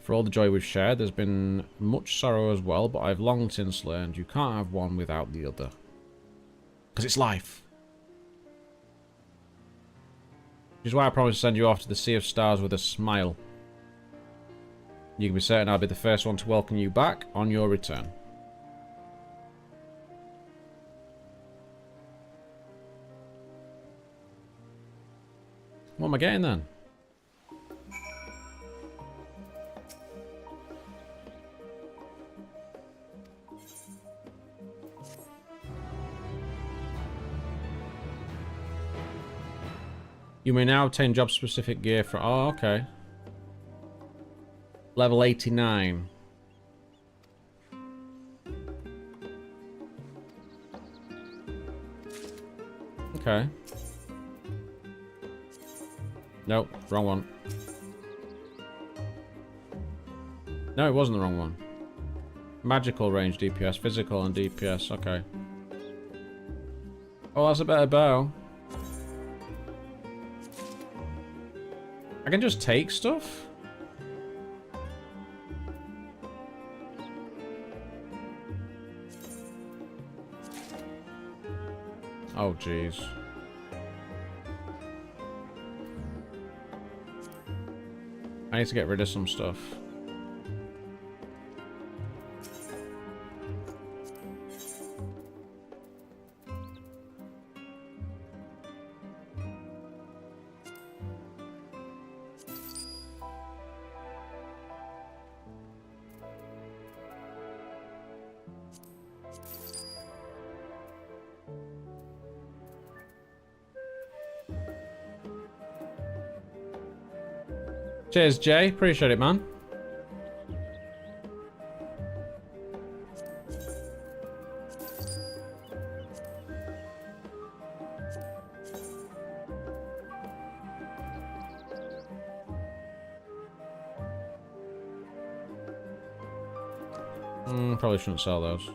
For all the joy we've shared, there's been much sorrow as well, but I've long since learned you can't have one without the other. Because it's life. Which is why I promise to send you off to the Sea of Stars with a smile. You can be certain I'll be the first one to welcome you back on your return. What am I getting then? You may now obtain job-specific gear for... Oh, okay. Level 89. Okay. Nope, wrong one. No, it wasn't the wrong one. Magical range DPS, physical and DPS, okay. Oh, that's a better bow. I can just take stuff? Oh, jeez. I need to get rid of some stuff. Cheers, Jay. Appreciate it, man. Probably shouldn't sell those.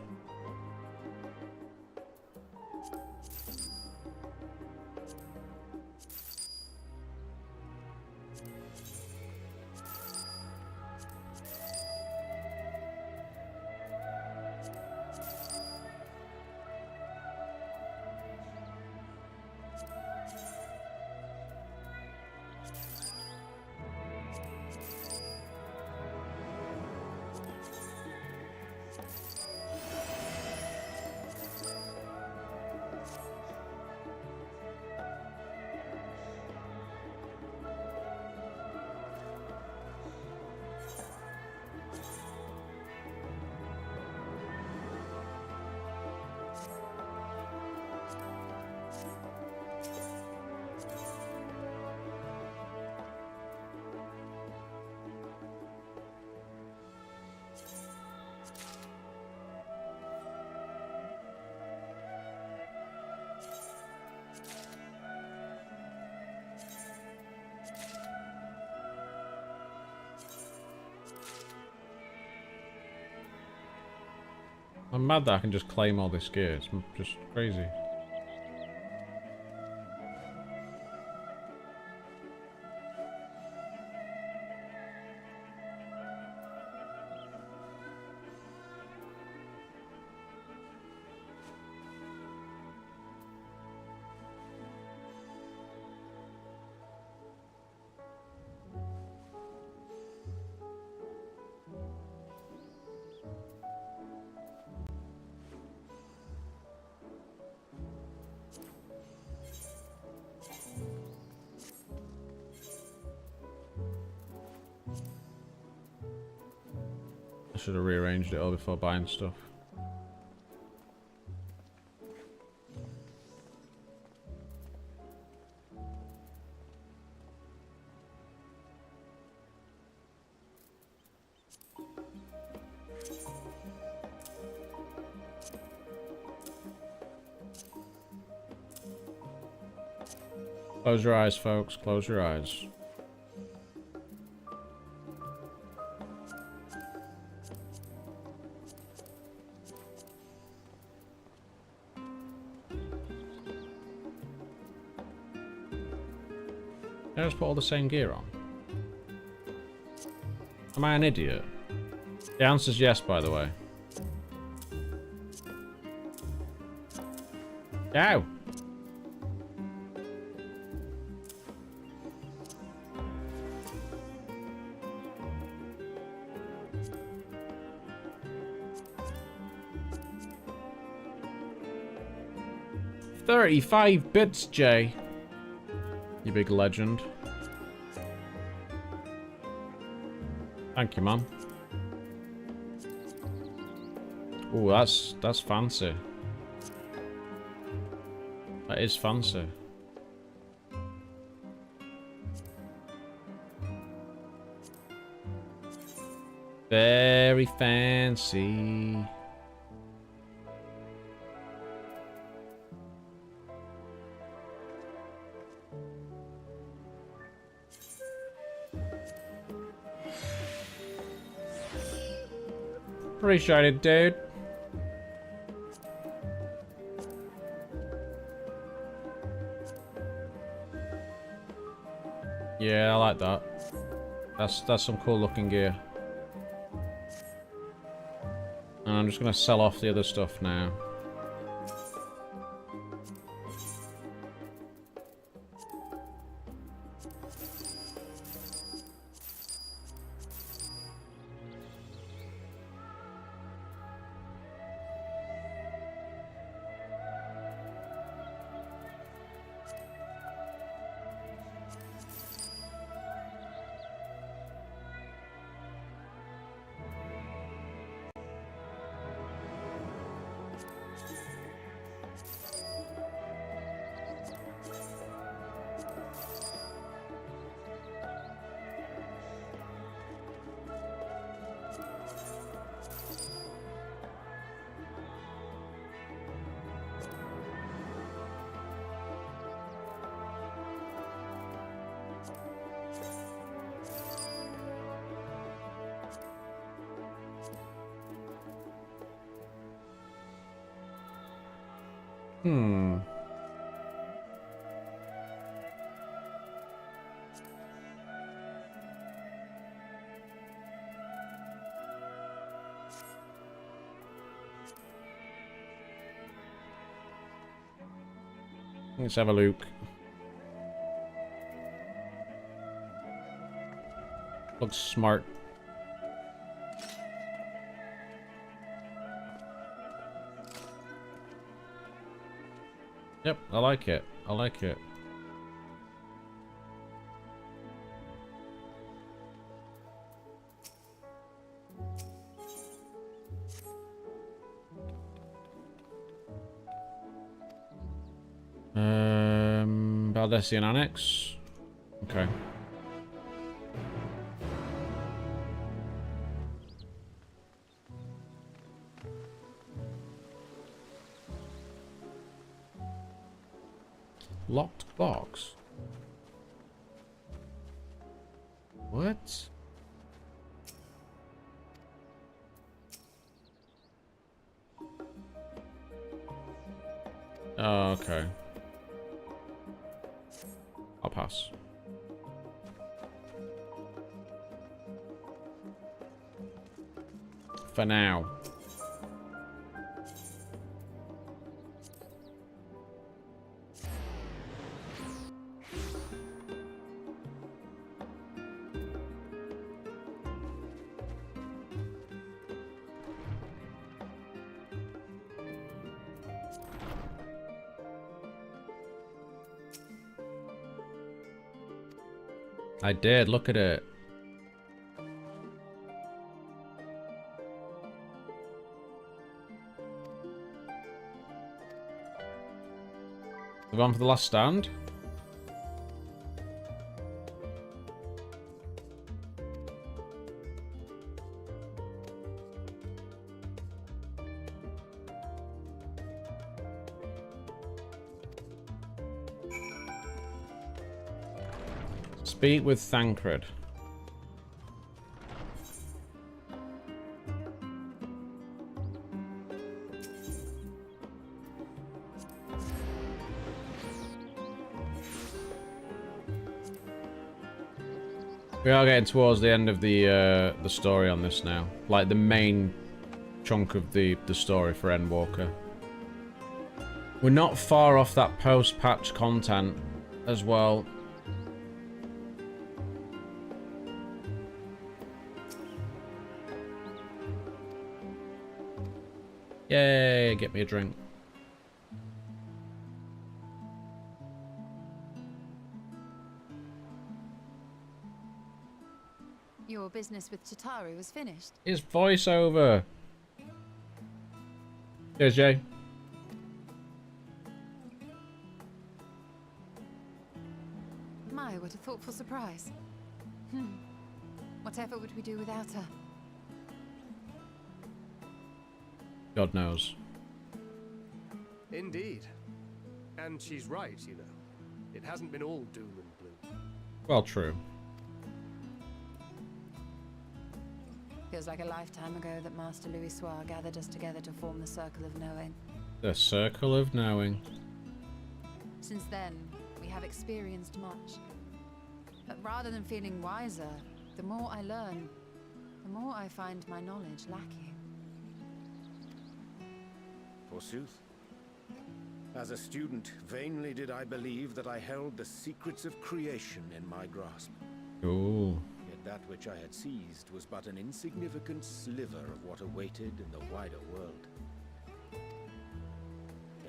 I'm mad that I can just claim all this gear. It's just crazy. I should have rearranged it all before buying stuff. Close your eyes, folks. Close your eyes. Did I just put all the same gear on? Am I an idiot? The answer's yes, by the way. Ow! $35 bits, Jay. You big legend. Thank you, man. Oh, that's fancy. That is fancy. Very fancy. Appreciate it, dude. Yeah, I like that. That's some cool looking gear. And I'm just gonna sell off the other stuff now. Hmm. Let's have a look. Looks smart. Yep, I like it. I like it. Baldessian Annex. Okay. Locked box. What? Oh, okay. I'll pass. For now. I did, look at it. We've gone for the last stand. Speak with Thancred. We are getting towards the end of the story on this now. Like the main chunk of the story for Endwalker. We're not far off that post-patch content as well. Yay, get me a drink. Your business with Chitauri was finished. His voiceover. Cheers, Jay. My, what a thoughtful surprise. Whatever would we do without her? God knows. Indeed. And she's right, you know. It hasn't been all doom and gloom. Well, true. Feels like a lifetime ago that Master Louis Soir gathered us together to form the Circle of Knowing. The Circle of Knowing. Since then, we have experienced much. But rather than feeling wiser, the more I learn, the more I find my knowledge lacking. Forsooth. As a student, vainly did I believe that I held the secrets of creation in my grasp. Ooh. Yet that which I had seized was but an insignificant sliver of what awaited in the wider world.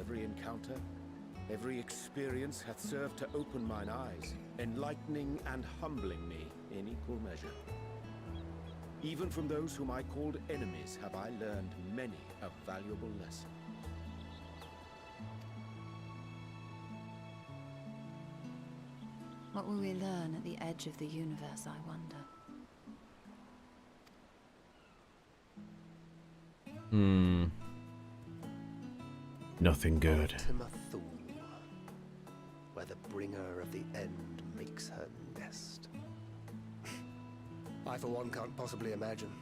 Every encounter, every experience hath served to open mine eyes, enlightening and humbling me in equal measure. Even from those whom I called enemies have I learned many a valuable lesson. What will we learn at the edge of the universe, I wonder? Nothing good. Ultima Thule, where the bringer of the end makes her nest. I, for one, can't possibly imagine.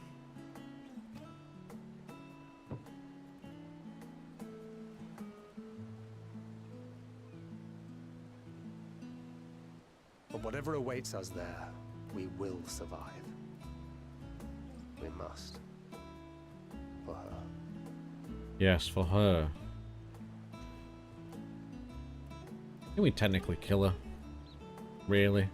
But whatever awaits us there, we will survive. We must. For her. Yes, for her. Can we technically kill her? Really?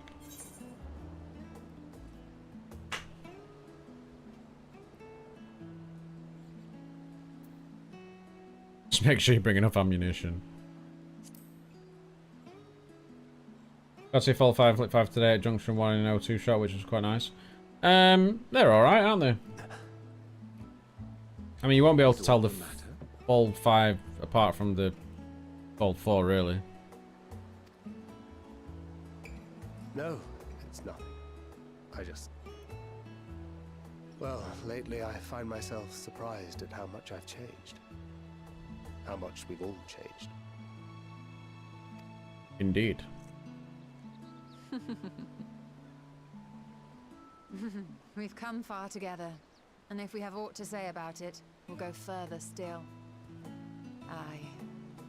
Just make sure you bring enough ammunition. Got to see full 5 flip 5 today at Junction 1 in an O2 shot, which was quite nice. They're alright, aren't they? I mean, you won't be able to tell the full 5 apart from the full 4, really. No, it's nothing. I just... Well, lately I find myself surprised at how much I've changed. How much we've all changed. Indeed. We've come far together, and if we have aught to say about it, we'll go further still. Aye,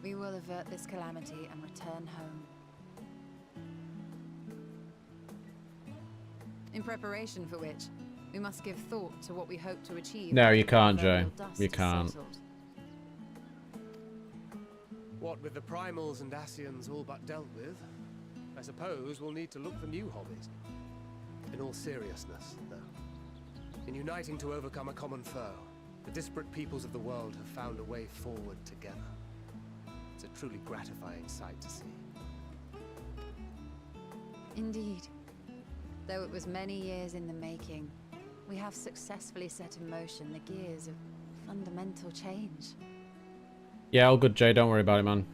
we will avert this calamity and return home. In preparation for which, we must give thought to what we hope to achieve. No, you can't, after Jay. the dust You is can't. settled. What with the primals and Ascians all but dealt with, I suppose we'll need to look for new hobbies. In all seriousness, though, in uniting to overcome a common foe, the disparate peoples of the world have found a way forward together. It's a truly gratifying sight to see. Indeed. Though it was many years in the making, we have successfully set in motion the gears of fundamental change. Yeah, all good, Jay. Don't worry about it, man.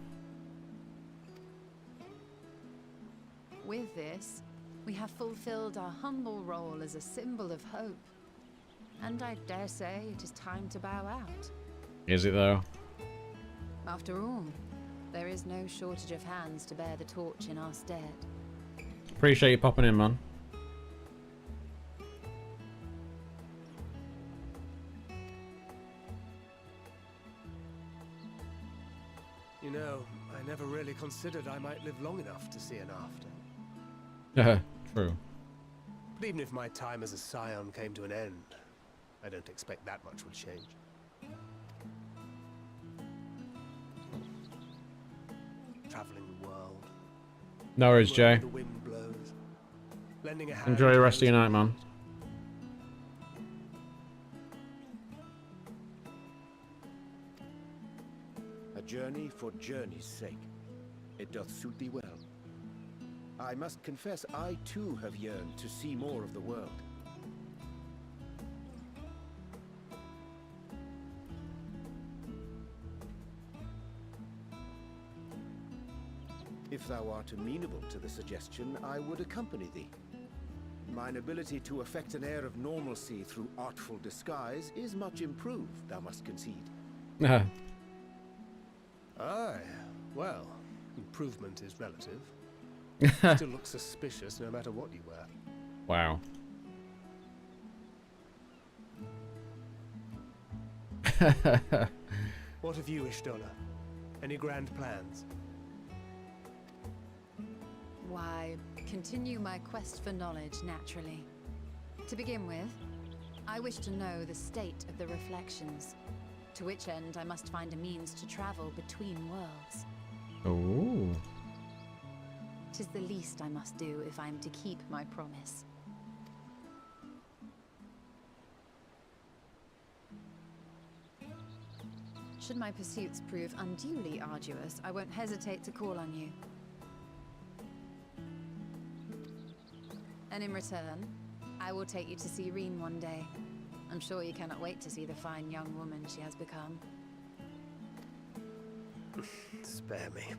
With this, we have fulfilled our humble role as a symbol of hope. And I dare say it is time to bow out. Is it, though? After all, there is no shortage of hands to bear the torch in our stead. Appreciate you popping in, man. You know, I never really considered I might live long enough to see an after. True. But even if my time as a scion came to an end, I don't expect that much will change. Traveling the world. No worries, Jay. The wind blows. Lending a hand Enjoy the to rest of those your night, in man. need. A journey for journey's sake. It doth suit thee well. I must confess I too have yearned to see more of the world. If thou art amenable to the suggestion, I would accompany thee. Mine ability to effect an air of normalcy through artful disguise is much improved, thou must concede. Aye, well, improvement is relative. Still looks suspicious no matter what you wear. Wow. What have you, Ishtola? Any grand plans? Why, continue my quest for knowledge, naturally. To begin with, I wish to know the state of the reflections, to which end I must find a means to travel between worlds. Ooh. 'Tis the least I must do if I am to keep my promise. Should my pursuits prove unduly arduous, I won't hesitate to call on you. And in return, I will take you to see Reen one day. I'm sure you cannot wait to see the fine young woman she has become. Spare me.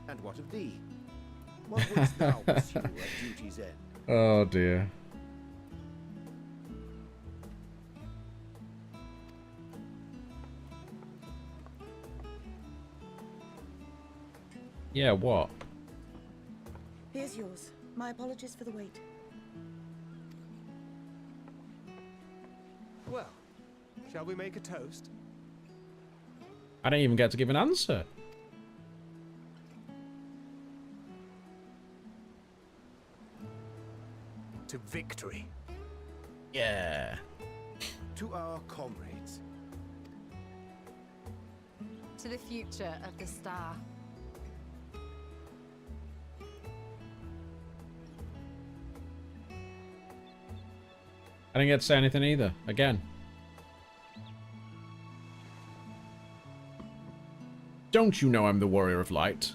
And what of thee? What wouldst thou pursue at duty's end? Oh dear. Yeah, what? Here's yours. My apologies for the wait. Well, shall we make a toast? I didn't even get to give an answer. victory. Yeah. To our comrades. To the future of the star. I didn't get to say anything either. Again. Don't you know I'm the Warrior of Light?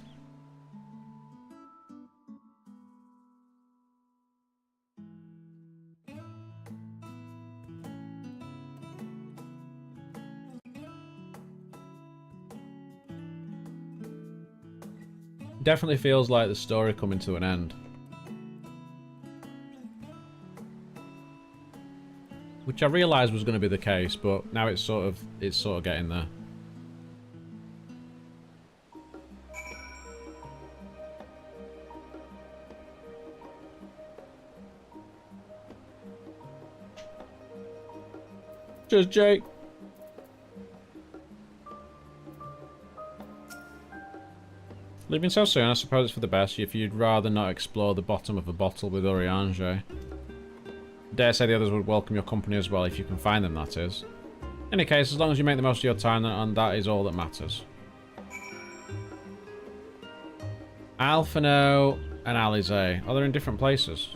Definitely feels like the story coming to an end. Which I realised was going to be the case, but now it's sort of getting there. Cheers, Jake. Leaving so soon, I suppose it's for the best if you'd rather not explore the bottom of a bottle with Urianger. Dare say the others would welcome your company as well if you can find them, that is. In any case, as long as you make the most of your time, and that is all that matters. Alphino and Alize. Oh, they're in different places.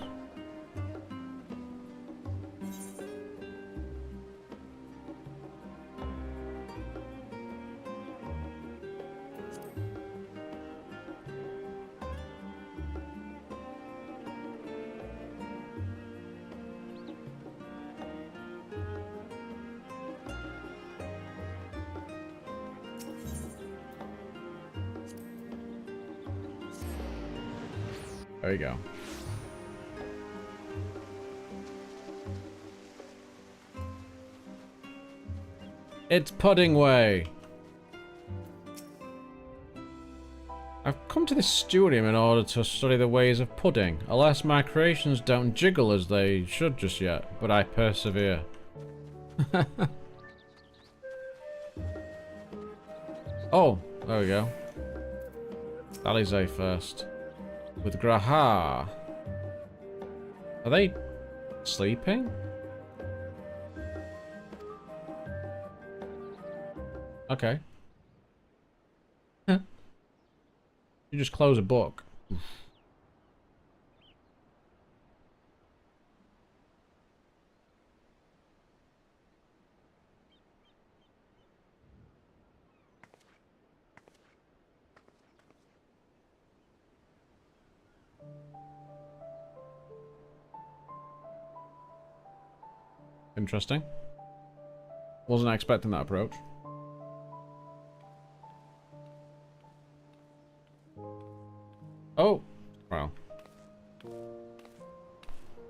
There you go. It's Pudding Way. I've come to this studium in order to study the ways of pudding. Alas, my creations don't jiggle as they should just yet, but I persevere. Oh, there we go. Alize first. With Graha. Are they sleeping? Okay. Huh. You just close a book. Interesting. Wasn't expecting that approach. Oh, well.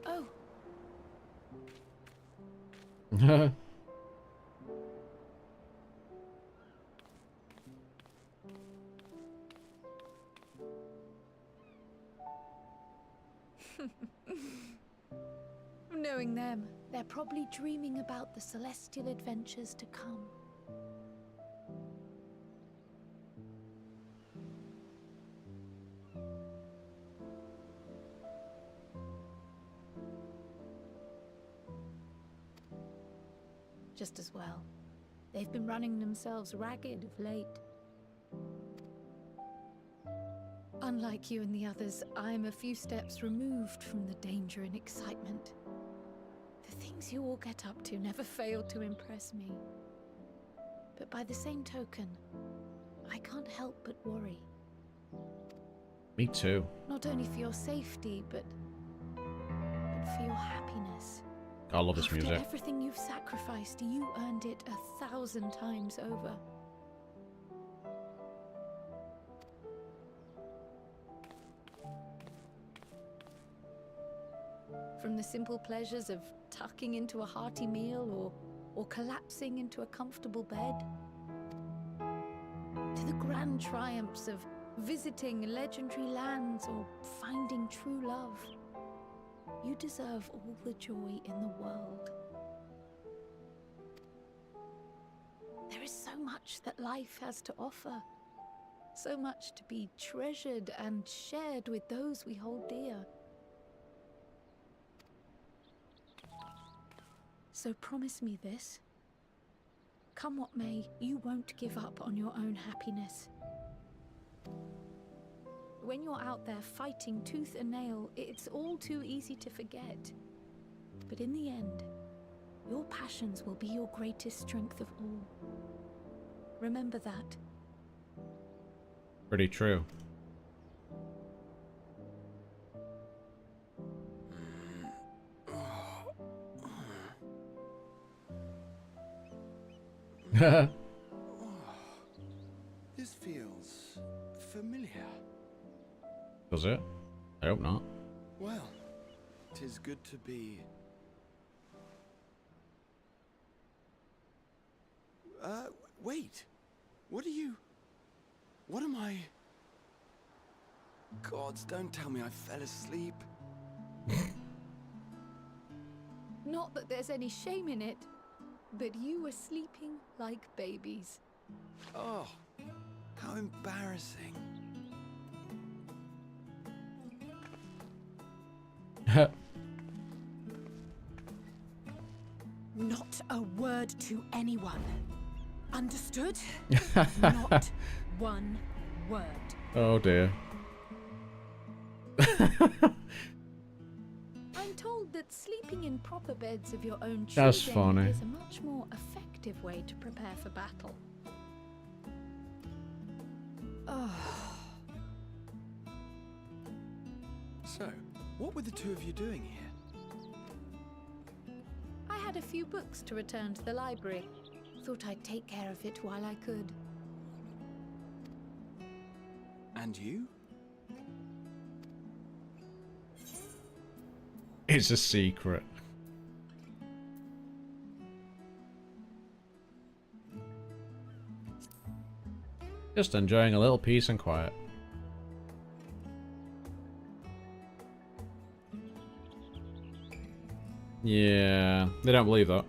Oh. Knowing them, they're probably dreaming about the celestial adventures to come. Just as well. They've been running themselves ragged of late. Unlike you and the others, I'm a few steps removed from the danger and excitement. The things you all get up to never fail to impress me. But by the same token, I can't help but worry. Me too. Not only for your safety, but for your happiness. I love this music. After everything you've sacrificed, you earned it 1,000 times over. From the simple pleasures of tucking into a hearty meal or collapsing into a comfortable bed, to the grand triumphs of visiting legendary lands or finding true love. You deserve all the joy in the world. There is so much that life has to offer, so much to be treasured and shared with those we hold dear. So promise me this. Come what may, you won't give up on your own happiness. When you're out there fighting tooth and nail, it's all too easy to forget. But in the end, your passions will be your greatest strength of all. Remember that. Pretty true. This feels familiar. Does it? I hope not. Well, 'tis good to be... wait. What are you... What am I... Gods, don't tell me I fell asleep. Not that there's any shame in it, but you were sleeping like babies. Oh, how embarrassing. Not a word to anyone. Understood? Not one word. Oh dear. I'm told that sleeping in proper beds of your own That's choosing funny. is a much more effective way to prepare for battle. Oh. So, what were the two of you doing here? I had a few books to return to the library. Thought I'd take care of it while I could. And you? It's a secret. Just enjoying a little peace and quiet. Yeah, they don't believe that.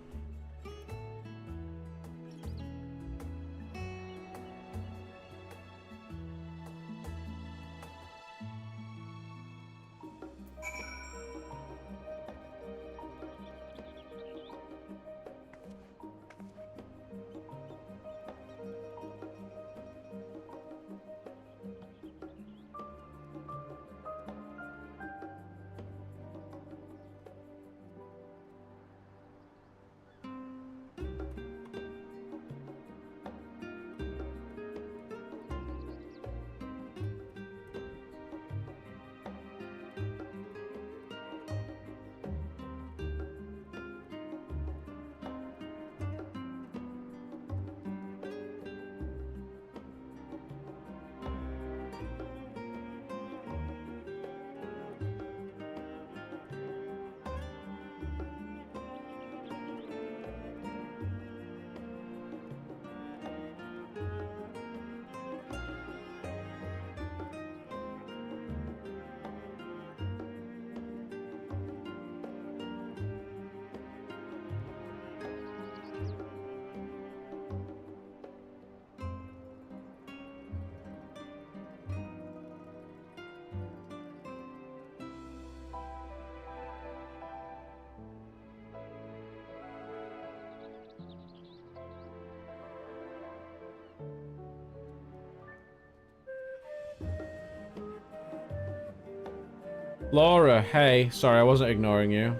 Laura, hey. Sorry, I wasn't ignoring you.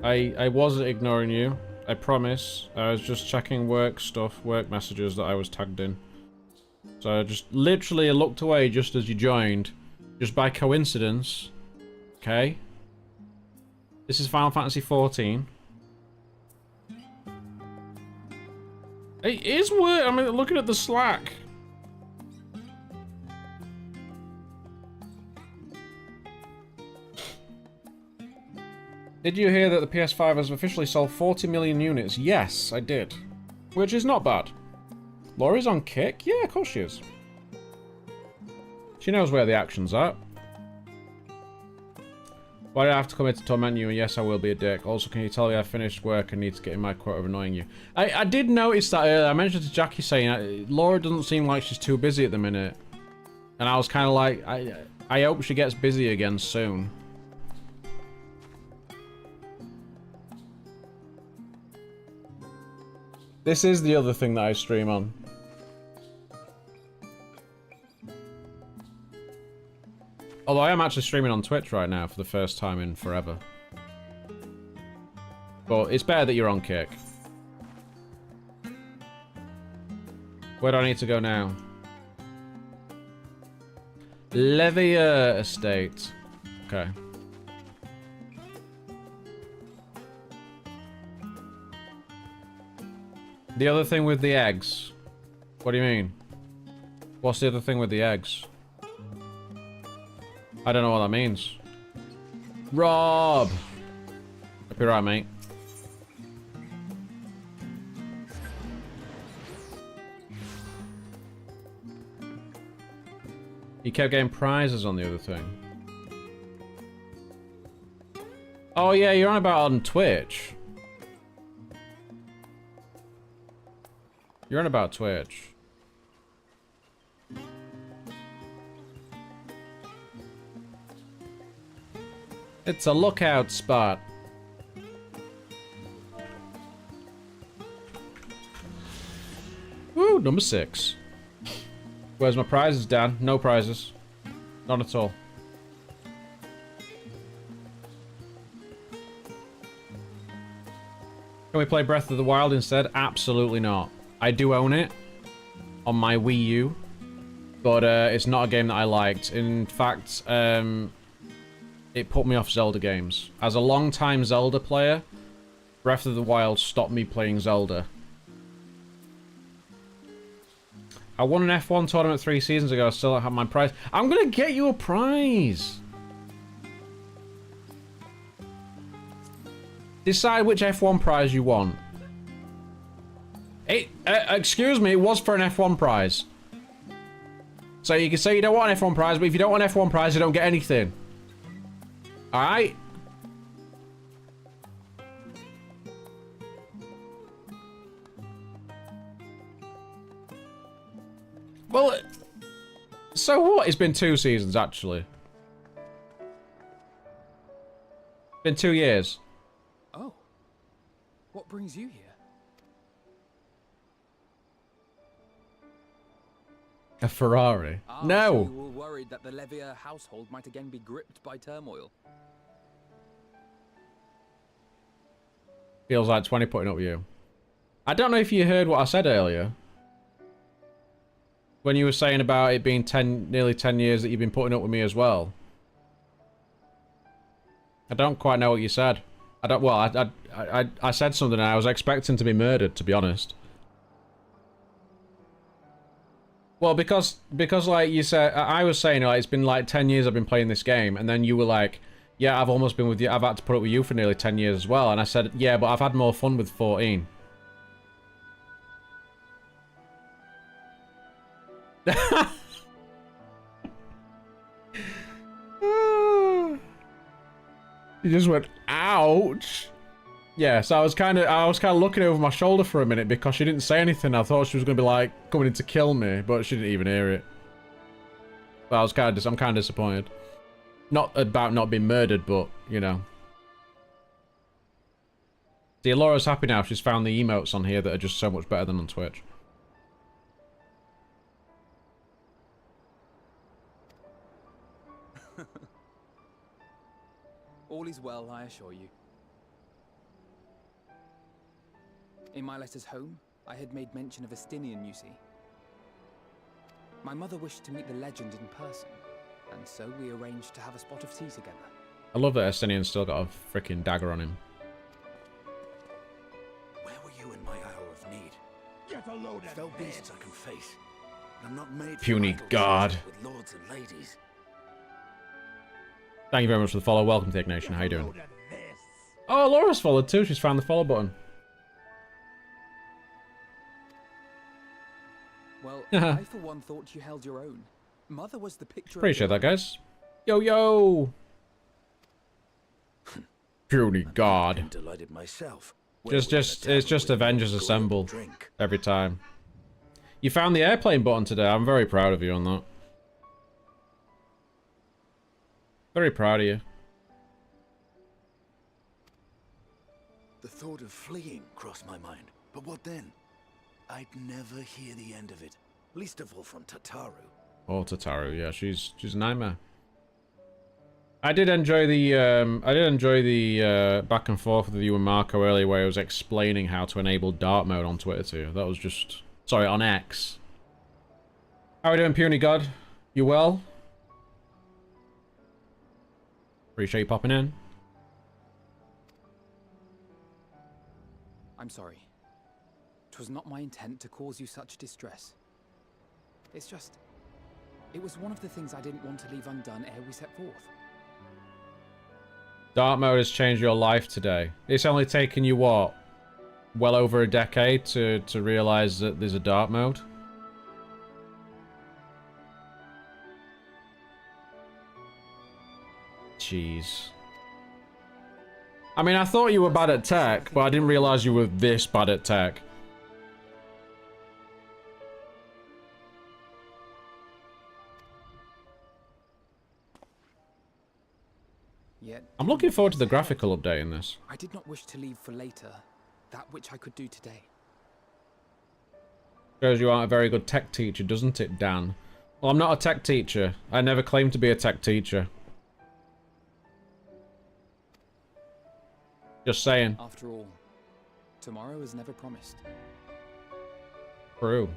I wasn't ignoring you. I promise. I was just checking work stuff, work messages that I was tagged in. So I just literally looked away just as you joined. Just by coincidence. Okay? This is Final Fantasy XIV. It is work. I mean, looking at the Slack. Did you hear that the PS5 has officially sold 40 million units? Yes, I did. Which is not bad. Laurie's on kick? Yeah, of course she is. She knows where the action's at. Why did I have to come here to torment you? And yes, I will be a dick. Also, can you tell me I finished work and need to get in my quota of annoying you? I did notice that earlier. I mentioned to Jackie saying, Laura doesn't seem like she's too busy at the minute. And I was kind of like, I hope she gets busy again soon. This is the other thing that I stream on. Although I am actually streaming on Twitch right now for the first time in forever. But it's better that you're on Kick. Where do I need to go now? Levia Estate. Okay. The other thing with the eggs. What do you mean? What's the other thing with the eggs? I don't know what that means. Rob! Hope you're right, mate. He kept getting prizes on the other thing. Oh yeah, you're on about on Twitch. You're on about Twitch. It's a lookout spot. Woo, number 6. Where's my prizes, Dan? No prizes. None at all. Can we play Breath of the Wild instead? Absolutely not. I do own it on my Wii U, but it's not a game that I liked. In fact, it put me off Zelda games. As a long-time Zelda player, Breath of the Wild stopped me playing Zelda. I won an F1 tournament 3 seasons ago. I still don't have my prize. I'm gonna get you a prize! Decide which F1 prize you want. Excuse me, it was for an F1 prize. So you can say you don't want an F1 prize, but if you don't want an F1 prize, you don't get anything. Alright? Well, so what? It's been 2 seasons, actually. Been 2 years. Oh. What brings you here? A Ferrari? Ah, No! So you were worried that the Levier household might again be gripped by turmoil. Feels like 20 putting up with you. I don't know if you heard what I said earlier. When you were saying about it being nearly 10 years that you've been putting up with me as well. I don't quite know what you said. I said something and I was expecting to be murdered, to be honest. Well, because like you said, I was saying like it's been like 10 years I've been playing this game, and then you were like, yeah, I've almost been with you. I've had to put up with you for nearly 10 years as well, and I said, yeah, but I've had more fun with 14. You just went, ouch. Yeah, so I was kind of looking over my shoulder for a minute because she didn't say anything. I thought she was going to be like coming in to kill me, but she didn't even hear it. But I'm kind of disappointed. Not about not being murdered, but you know. See, Laura's happy now. She's found the emotes on here that are just so much better than on Twitch. All is well, I assure you. In my letters home, I had made mention of Estinian, you see. My mother wished to meet the legend in person, and so we arranged to have a spot of tea together. I love that Estinian's still got a freaking dagger on him. Where were you in my hour of need? Get a load of fell beasts I can face. I'm not made for Puny idle god. children with lords and ladies. Thank you very much for the follow. Welcome to the Ignation. How you doing? Oh, Laura's followed too. She's found the follow button. Well, I for one thought you held your own. Mother was the picture. Appreciate that, guys. Yo, yo. Puny god. I'm delighted myself. It's just Avengers Assemble every time. You found the airplane button today. I'm very proud of you on that. Very proud of you. The thought of fleeing crossed my mind. But what then? I'd never hear the end of it. Least of all from Tataru. Oh, Tataru, yeah, she's a nightmare. I did enjoy the back and forth with you and Marco earlier, where I was explaining how to enable dark mode on Twitter too. That was just, sorry, on X. How are we doing, Puny God? You well? Appreciate you popping in. I'm sorry. 'Twas not my intent to cause you such distress. It's just... it was one of the things I didn't want to leave undone ere we set forth. Dark mode has changed your life today. It's only taken you, what? Well over a decade to realize that there's a dark mode? Jeez. I mean, I thought you were bad at tech, but I didn't realize you were this bad at tech. Yet, I'm looking forward to the graphical update in this. I did not wish to leave for later that which I could do today. Shows you aren't a very good tech teacher, doesn't it, Dan? Well, I'm not a tech teacher. I never claimed to be a tech teacher. Just saying. After all, tomorrow is never promised. True.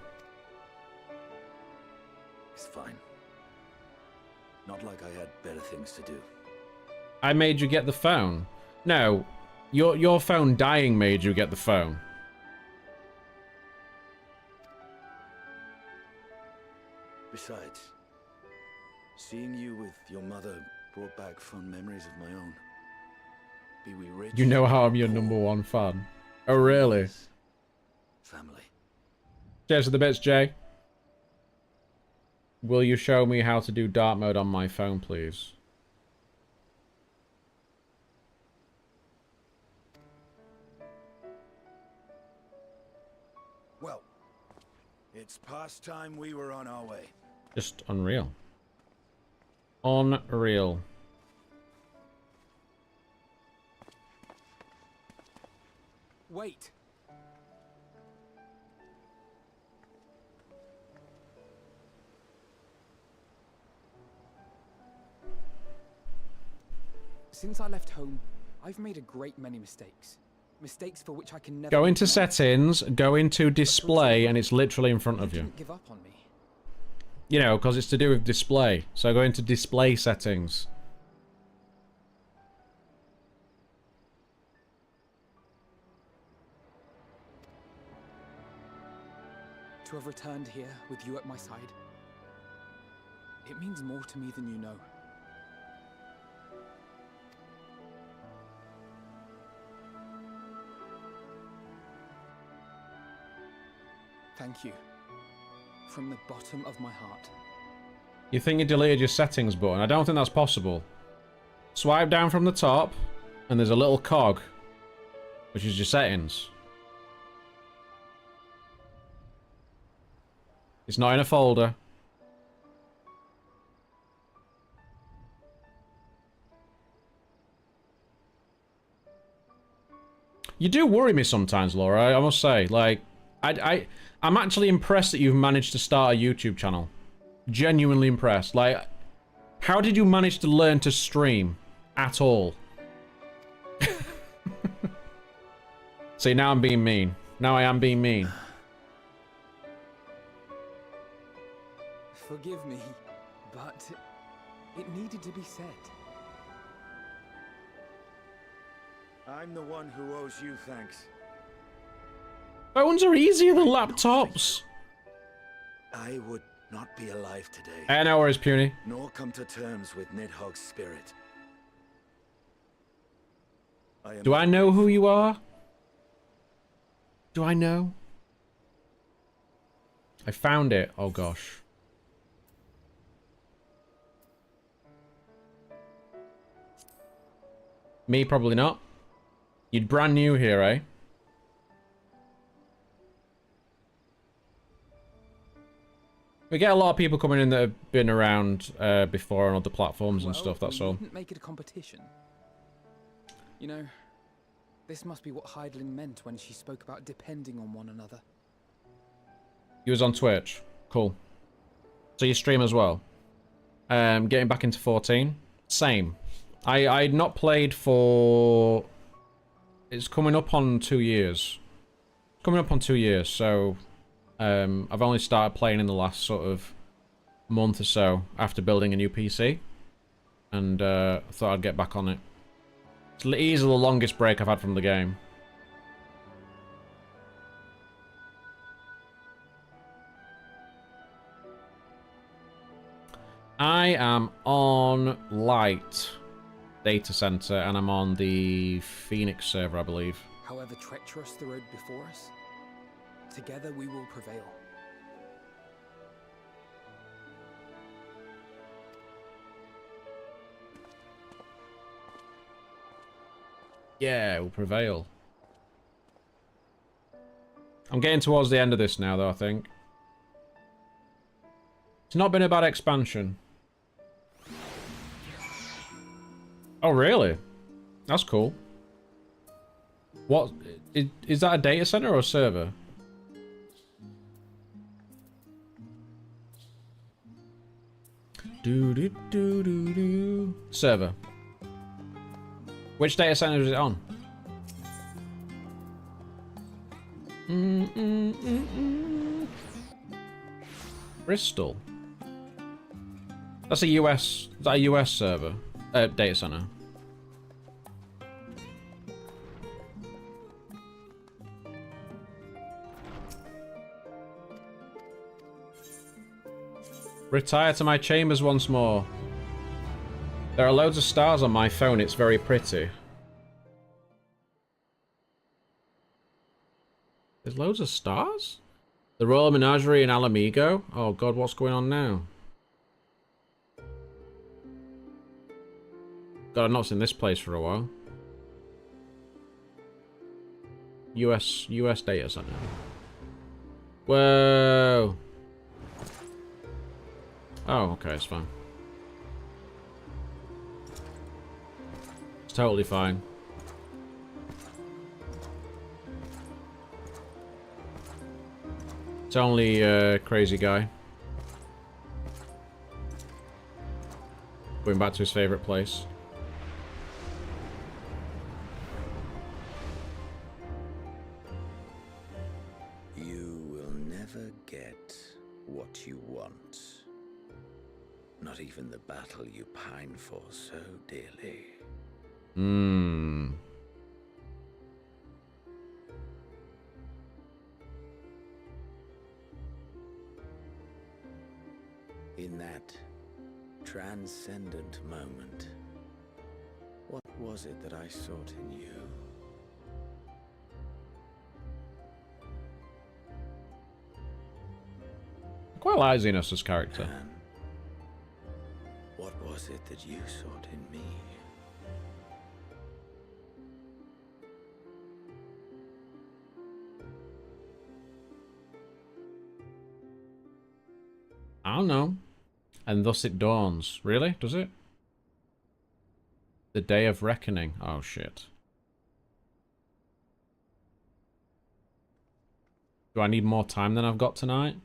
It's fine. Not like I had better things to do. I made you get the phone. No, your phone dying made you get the phone. Besides, seeing you with your mother brought back fond memories of my own. Be we rich, You know how I'm your #1 fan. Oh, really? family. Cheers for the bits, Jay. Will you show me how to do dark mode on my phone, please? Well, it's past time we were on our way. Just unreal. Unreal. Wait! Since I left home, I've made a great many mistakes. Mistakes for which I can never... Go into settings, go into display, and it's literally in front of you. Didn't give up on me. You know, because it's to do with display. So go into display settings. To have returned here with you at my side, it means more to me than you know. Thank you. From the bottom of my heart. You think you deleted your settings button? I don't think that's possible. Swipe down from the top, and there's a little cog, which is your settings. It's not in a folder. You do worry me sometimes, Laura, I must say. Like, I'm actually impressed that you've managed to start a YouTube channel. Genuinely impressed. Like, how did you manage to learn to stream at all? See, now I'm being mean. Now I am being mean. Forgive me, but it needed to be said. I'm the one who owes you thanks. Phones are easier than laptops. I would not be alive today. No worries, Puny. Nor come to terms with Nidhogg's spirit. Do I know who you are? Do I know? I found it. Oh gosh. Me, probably not. You'd brand new here, eh? We get a lot of people coming in that have been around before on other platforms and stuff, that's all. Needn't make it a competition. You know, this must be what Heidelin meant when she spoke about depending on one another. You was on Twitch. Cool. So you stream as well. Getting back into 14. Same. I'd not played for... It's coming up on 2 years. Coming up on 2 years, so... I've only started playing in the last sort of month or so after building a new PC. And I thought I'd get back on it. It's easily the longest break I've had from the game. I am on Light Data Center, and I'm on the Phoenix server, I believe. However treacherous the road before us, together we will prevail. Yeah, we'll prevail. I'm getting towards the end of this now, though, I think. It's not been a bad expansion. Oh, really? That's cool. What? Is that a data center or a server? Do. Server. Which data center is it on? Bristol. That's a US. Is that a US server? Data center. Retire to my chambers once more. There are loads of stars on my phone, it's very pretty. There's loads of stars? The Royal Menagerie in Alamigo? Oh god, what's going on now? God, I've not seen this place for a while. US data center. Whoa! Oh, okay, it's fine. It's totally fine. It's only a crazy guy. Going back to his favorite place. You will never get what you want. Not even the battle you pine for so dearly. Hmm. In that transcendent moment, what was it that I sought in you? I quite like Xenos' character. And what was it that you sought in me? I don't know. And thus it dawns. Really? Does it? The day of reckoning. Oh shit. Do I need more time than I've got tonight?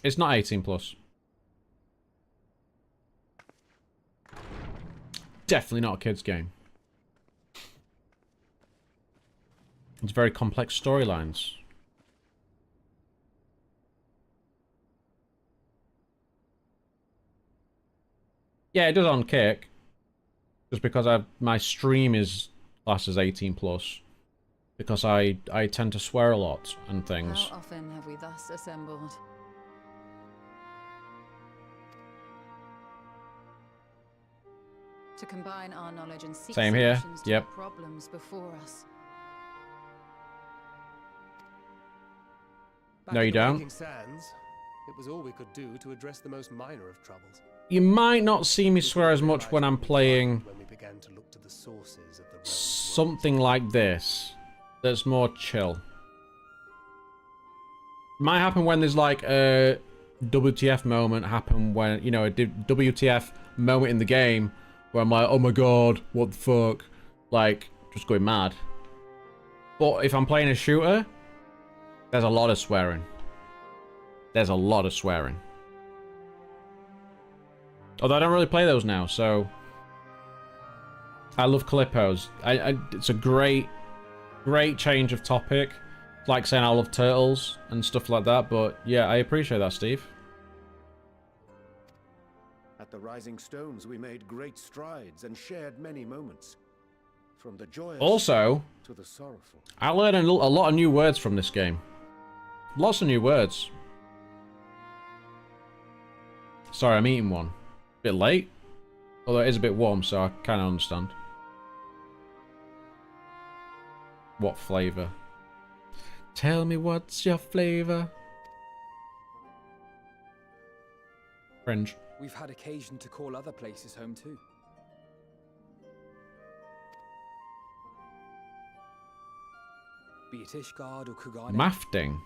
It's not 18 plus. Definitely not a kid's game. It's very complex storylines. Yeah, it does on Kick. Just because my stream is classed as 18 plus. Because I tend to swear a lot and things. How often have we thus assembled? To combine our knowledge and seek Same here. solutions to Yep. the problems before us. Back No, at you the don't. Breaking Sands, it was all we could do to address the most minor of troubles. You might not see me swear as much when I'm playing When we began to look to the sources of the realm. something like this. That's more chill. Might happen when there's like a WTF moment happen when, you know, a WTF moment in the game where I'm like, oh my god, what the fuck? Like, just going mad. But if I'm playing a shooter, there's a lot of swearing. There's a lot of swearing. Although I don't really play those now, so... I love Calippos. It's a great change of topic. It's like saying I love turtles and stuff like that, but yeah, I appreciate that, Steve. At the Rising Stones, we made great strides and shared many moments. From the joyous Also, to the sorrowful. I learned a lot of new words from this game. Lots of new words. Sorry, I'm eating one. Bit late. Although it is a bit warm, so I kind of understand. What flavour? Tell me what's your flavour? Fringe. We've had occasion to call other places home too. Be it Ishgard or Kugane, Mafting.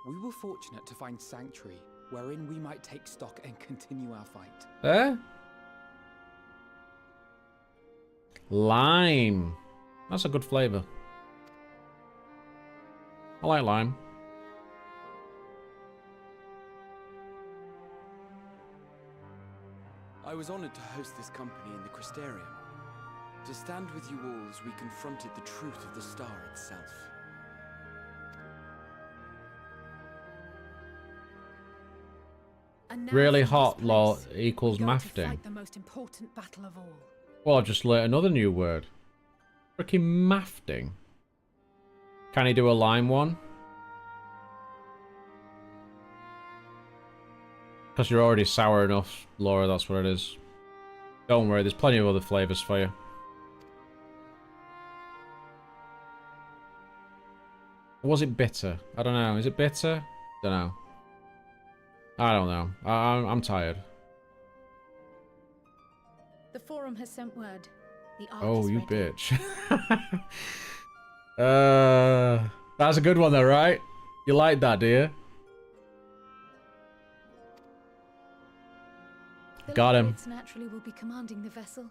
we were fortunate to find sanctuary wherein we might take stock and continue our fight. There? Lime. That's a good flavour. I like lime. I was honored to host this company in the Crystarium. To stand with you all as we confronted the truth of the star itself. And now Really from hot this law place, equals we go to mafting. fight the most important battle of all. Well, I've just learnt another new word. Freaking mafting. Can he do a lime one? Because you're already sour enough, Laura, that's what it is. Don't worry, there's plenty of other flavours for you. Or was it bitter? I don't know. Is it bitter? Don't know. I don't know. I'm tired. The forum has sent word. The ark Oh, is you ready. bitch. That's a good one though, right? You like that, do you? The Got him. Leopards naturally will be commanding the vessel.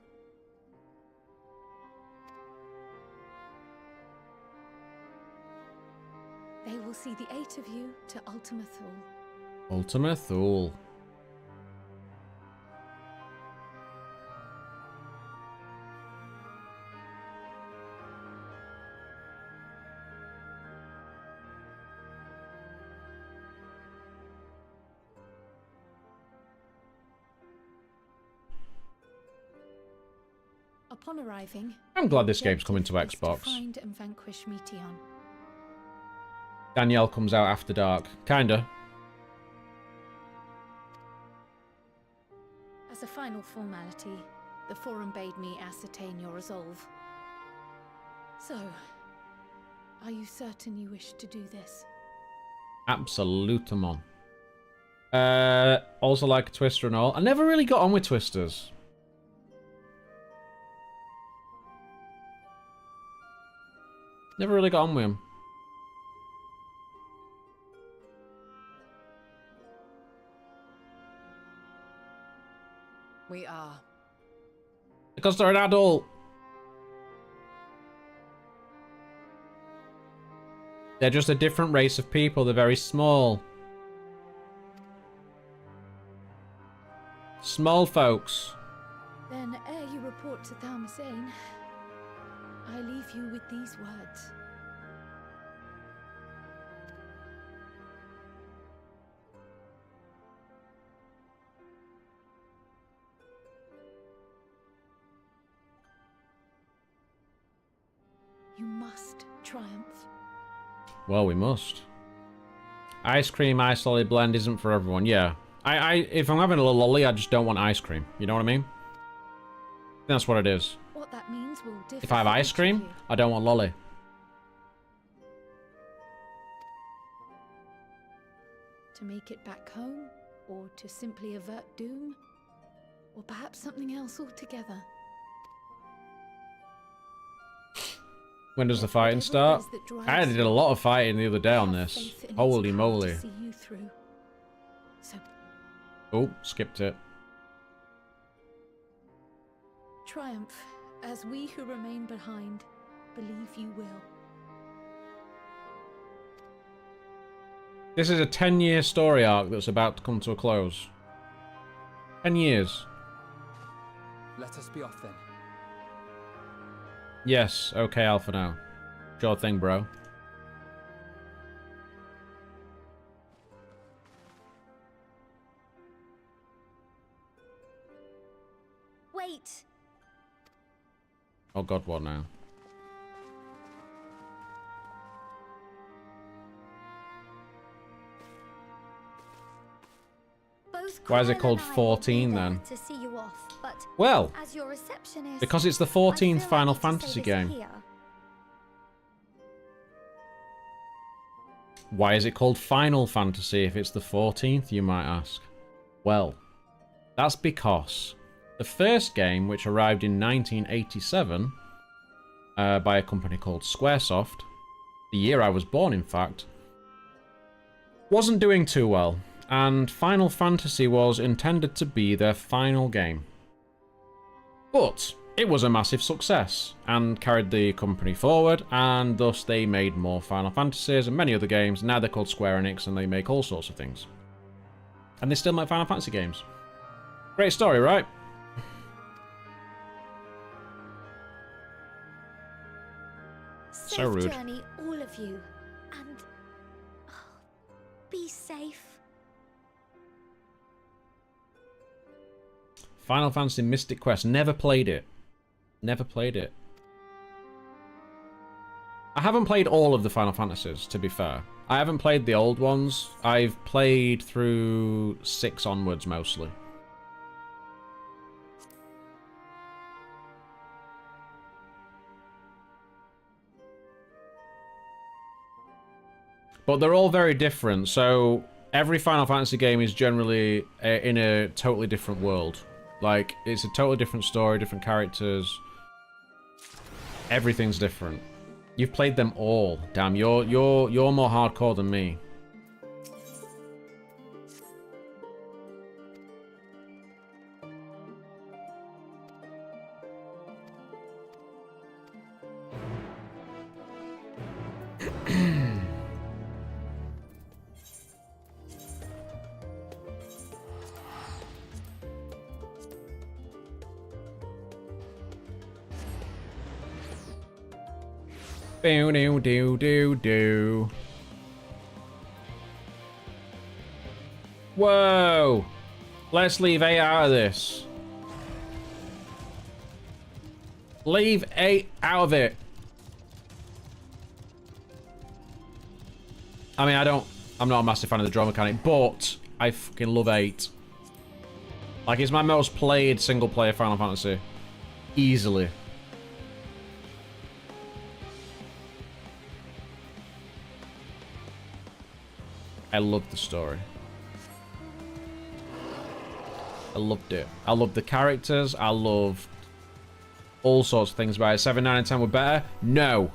They will see the 8 of you to Ultima Thule. Ultima Thule. Upon arriving, I'm glad the this game's coming to objective is Xbox. To find and vanquish Meteon. Danielle comes out after dark. Kinda. As a final formality, the forum bade me ascertain your resolve. So, are you certain you wish to do this? Absolutamon. Also like a Twister and all. I never really got on with Twisters. Never really got on with him. We are. Because they're an adult. They're just a different race of people. They're very small. Small folks. Then, ere you report to Thalmasane, I leave you with these words. You must triumph. Well, we must. Ice cream, ice lolly blend isn't for everyone. Yeah. If I'm having a little lolly, I just don't want ice cream. You know what I mean? That's what it is. What that means will differ. If I have for ice each of cream, you. I don't want lolly. To make it back home, or to simply avert doom, or perhaps something else altogether. When does the fighting start? Whatever it is that I drives did you, a lot of fighting the other day on have this. faith in its Holy power moly. to see you through. So Oh, skipped it. triumph, as we who remain behind believe you will. This is a 10-year story arc that's about to come to a close. 10 years. Let us be off then. Yes, okay, Alpha now. Sure thing, bro. Wait. Oh god, what now? Why is it called 14 then? To see you off, but Well, as your receptionist, because it's the 14th Final Fantasy game. Why is it called Final Fantasy if it's the 14th, you might ask? Well, that's because the first game, which arrived in 1987 by a company called Squaresoft, the year I was born in fact, wasn't doing too well. And Final Fantasy was intended to be their final game. But it was a massive success and carried the company forward, and thus they made more Final Fantasies and many other games. Now they're called Square Enix and they make all sorts of things. And they still make Final Fantasy games. Great story, right? So rude. Safe journey, all of you, and be safe. Final Fantasy Mystic Quest. Never played it. Never played it. I haven't played all of the Final Fantasies, to be fair. I haven't played the old ones. I've played through 6 onwards, mostly. But they're all very different, so every Final Fantasy game is generally in a totally different world. Like, it's a totally different story, different characters. Everything's different. You've played them all. Damn, you're more hardcore than me. Do do do do do. Whoa! Let's leave 8 out of this. Leave 8 out of it. I mean, I'm not a massive fan of the draw mechanic, but I fucking love 8. Like, it's my most played single player Final Fantasy. Easily. I loved the story. I loved it. I loved the characters. I loved all sorts of things about it. 7, 9, and 10 were better? No.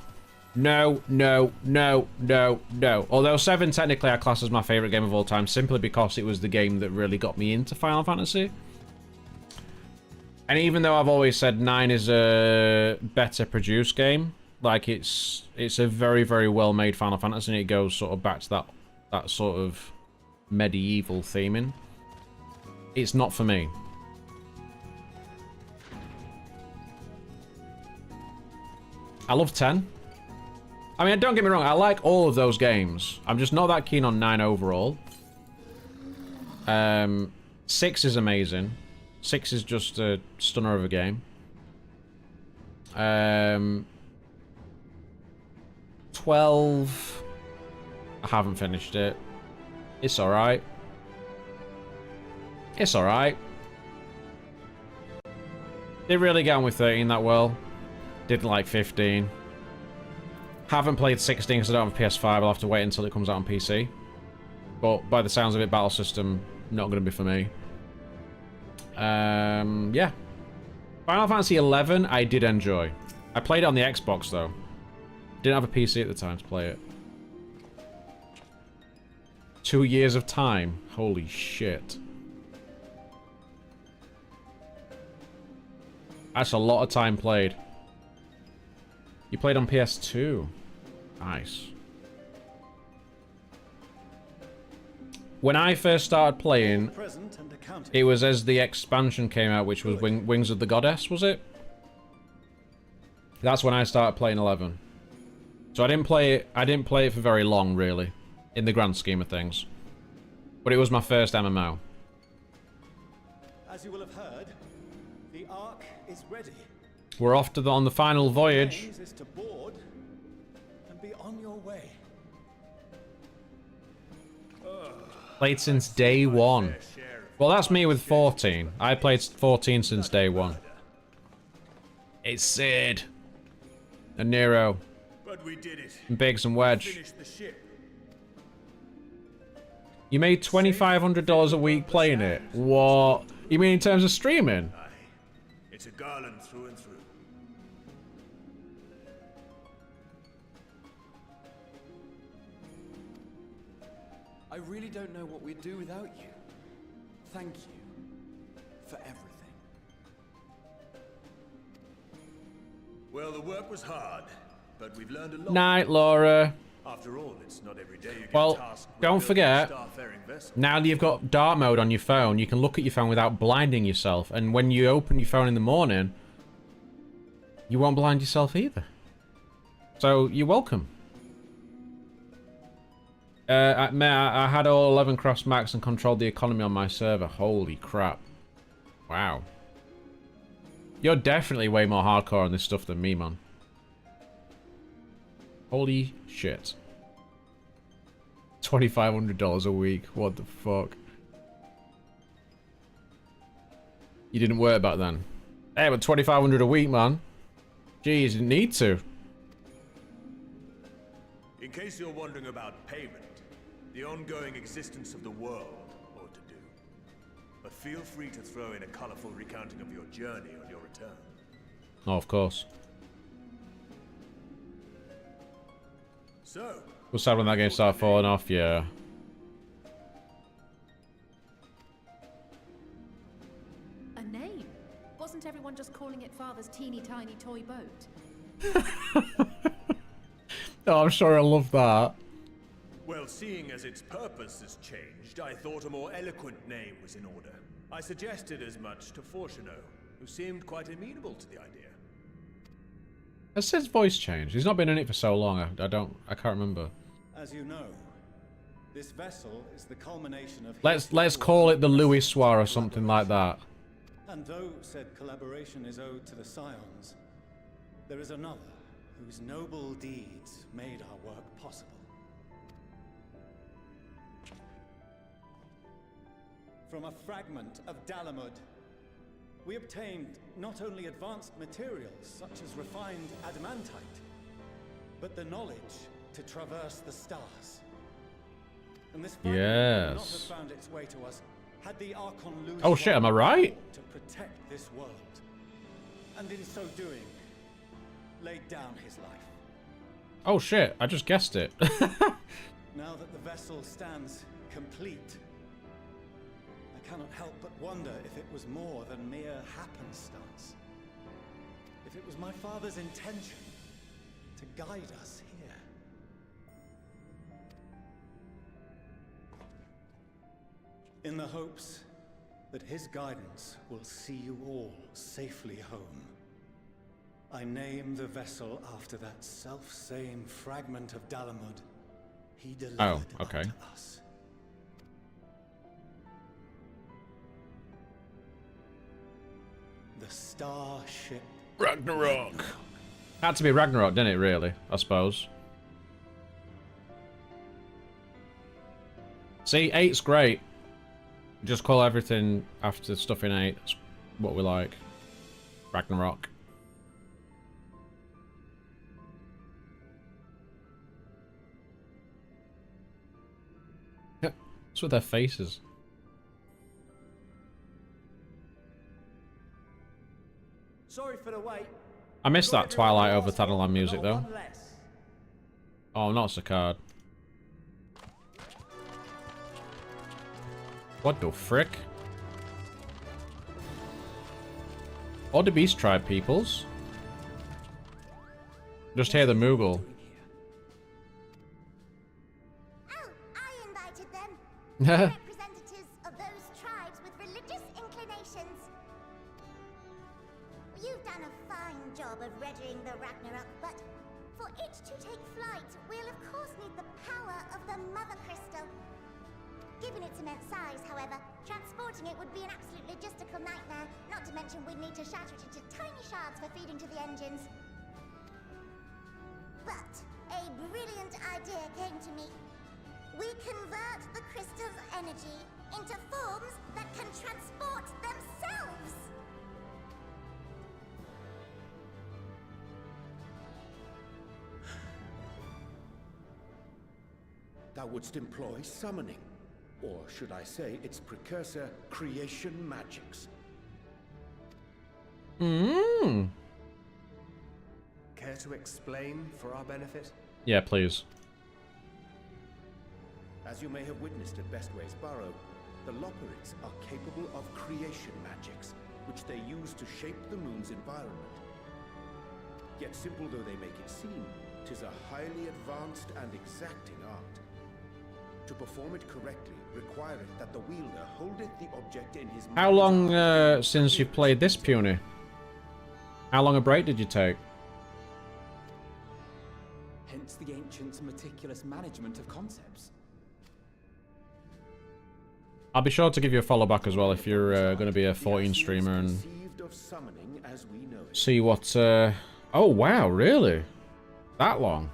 No, no, no, no, no. Although 7 technically I class as my favourite game of all time, simply because it was the game that really got me into Final Fantasy. And even though I've always said 9 is a better produced game, like it's a very, very well made Final Fantasy, and it goes sort of back to that sort of medieval theming. It's not for me. I love 10. I mean, don't get me wrong, I like all of those games. I'm just not that keen on 9 overall. 6 is amazing. 6 is just a stunner of a game. 12... I haven't finished it. It's alright. It's alright. Didn't really get on with 13 that well. Didn't like 15. Haven't played 16 because I don't have a PS5. I'll have to wait until it comes out on PC. But by the sounds of it, battle system, not going to be for me. Yeah. Final Fantasy 11, I did enjoy. I played it on the Xbox, though. Didn't have a PC at the time to play it. 2 years of time. Holy shit. That's a lot of time played. You played on PS2. Nice. When I first started playing, it was as the expansion came out, which was Wings of the Goddess, was it? That's when I started playing 11. So I didn't play it for very long, really, in the grand scheme of things. But it was my first MMO. As you will have heard, the Ark is ready. We're off to on the final voyage. Is to board and be on your way. Played since day one. Well, that's me with 14. I played 14 since day one. It's Sid. And Nero. But we did it. And Biggs and Wedge. You made $2,500 a week playing it. What? You mean in terms of streaming? It's a garland through and through. I really don't know what we'd do without you. Thank you for everything. Well, the work was hard, but we've learned a lot. Night, Laura. After all, it's not every day you get Well, tasked with don't building a forget, star-faring vessel. now that you've got dark mode on your phone, you can look at your phone without blinding yourself. And when you open your phone in the morning, you won't blind yourself either. So, you're welcome. I had all 11 cross max and controlled the economy on my server. Holy crap. Wow. You're definitely way more hardcore on this stuff than me, man. Holy shit. $2,500 a week. What the fuck? You didn't work back then. Hey, but $2,500 a week, man. Gee, you didn't need to. In case you're wondering about payment, the ongoing existence of the world ought to do. But feel free to throw in a colorful recounting of your journey on your return. Oh, of course. So, Was sad when that game started falling off, yeah. A name? Wasn't everyone just calling it Father's teeny tiny toy boat? Oh, I'm sure I love that. well, seeing as its purpose has changed, I thought a more eloquent name was in order. I suggested as much to Fortuno, who seemed quite amenable to the idea. Has Sid's voice changed? He's not been in it for so long. I can't remember. As you know, this vessel is the culmination of... Let's call it the Louis Soir or something like that. And though said collaboration is owed to the Scions, there is another whose noble deeds made our work possible. From a fragment of Dalamud, we obtained not only advanced materials such as refined adamantite, but the knowledge to traverse the stars. And this fragment would not have found its way to us had the Archon Louis Oh shit, am I right? to protect this world. And in so doing, laid down his life. Oh shit, I just guessed it. Now that the vessel stands complete, I cannot help but wonder if it was more than mere happenstance. If it was my father's intention to guide us here. In the hopes that his guidance will see you all safely home, I name the vessel after that self-same fragment of Dalamud he delivered okay. unto us. The Starship Ragnarok. Had to be Ragnarok, didn't it, really? I suppose. See, 8's great. Just call everything after stuff in 8. That's what we like. Ragnarok. Yeah, what's with their faces? Sorry for the wait. I missed that Twilight over Thanalan music, though. Oh, not Sakard. What the frick? Or the Beast Tribe peoples. Just hear the Moogle. Oh, I invited them. They're representatives of those tribes with religious inclinations. You've done a fine job of readying the Ragnarok, but for it to take flight, we'll of course need the power of the Mother Crystal. Given its immense size, however, transporting it would be an absolute logistical nightmare, not to mention we'd need to shatter it into tiny shards for feeding to the engines. But a brilliant idea came to me. We convert the crystal's energy into forms that can transport themselves! Thou wouldst employ summoning. Or should I say its precursor, creation magics. Mmm. Care to explain for our benefit? Yeah, please. As you may have witnessed at Bestway's Burrow, the Loporrits are capable of creation magics, which they use to shape the moon's environment. Yet simple though they make it seem, 'tis a highly advanced and exacting art. To perform it correctly, requireth that the wielder holdeth the object in his... How long since you played this, Puny? How long a break did you take? Hence the ancients' meticulous management of concepts. I'll be sure to give you a follow back as well if you're going to be a 14 streamer and see what... Oh, wow, really? That long?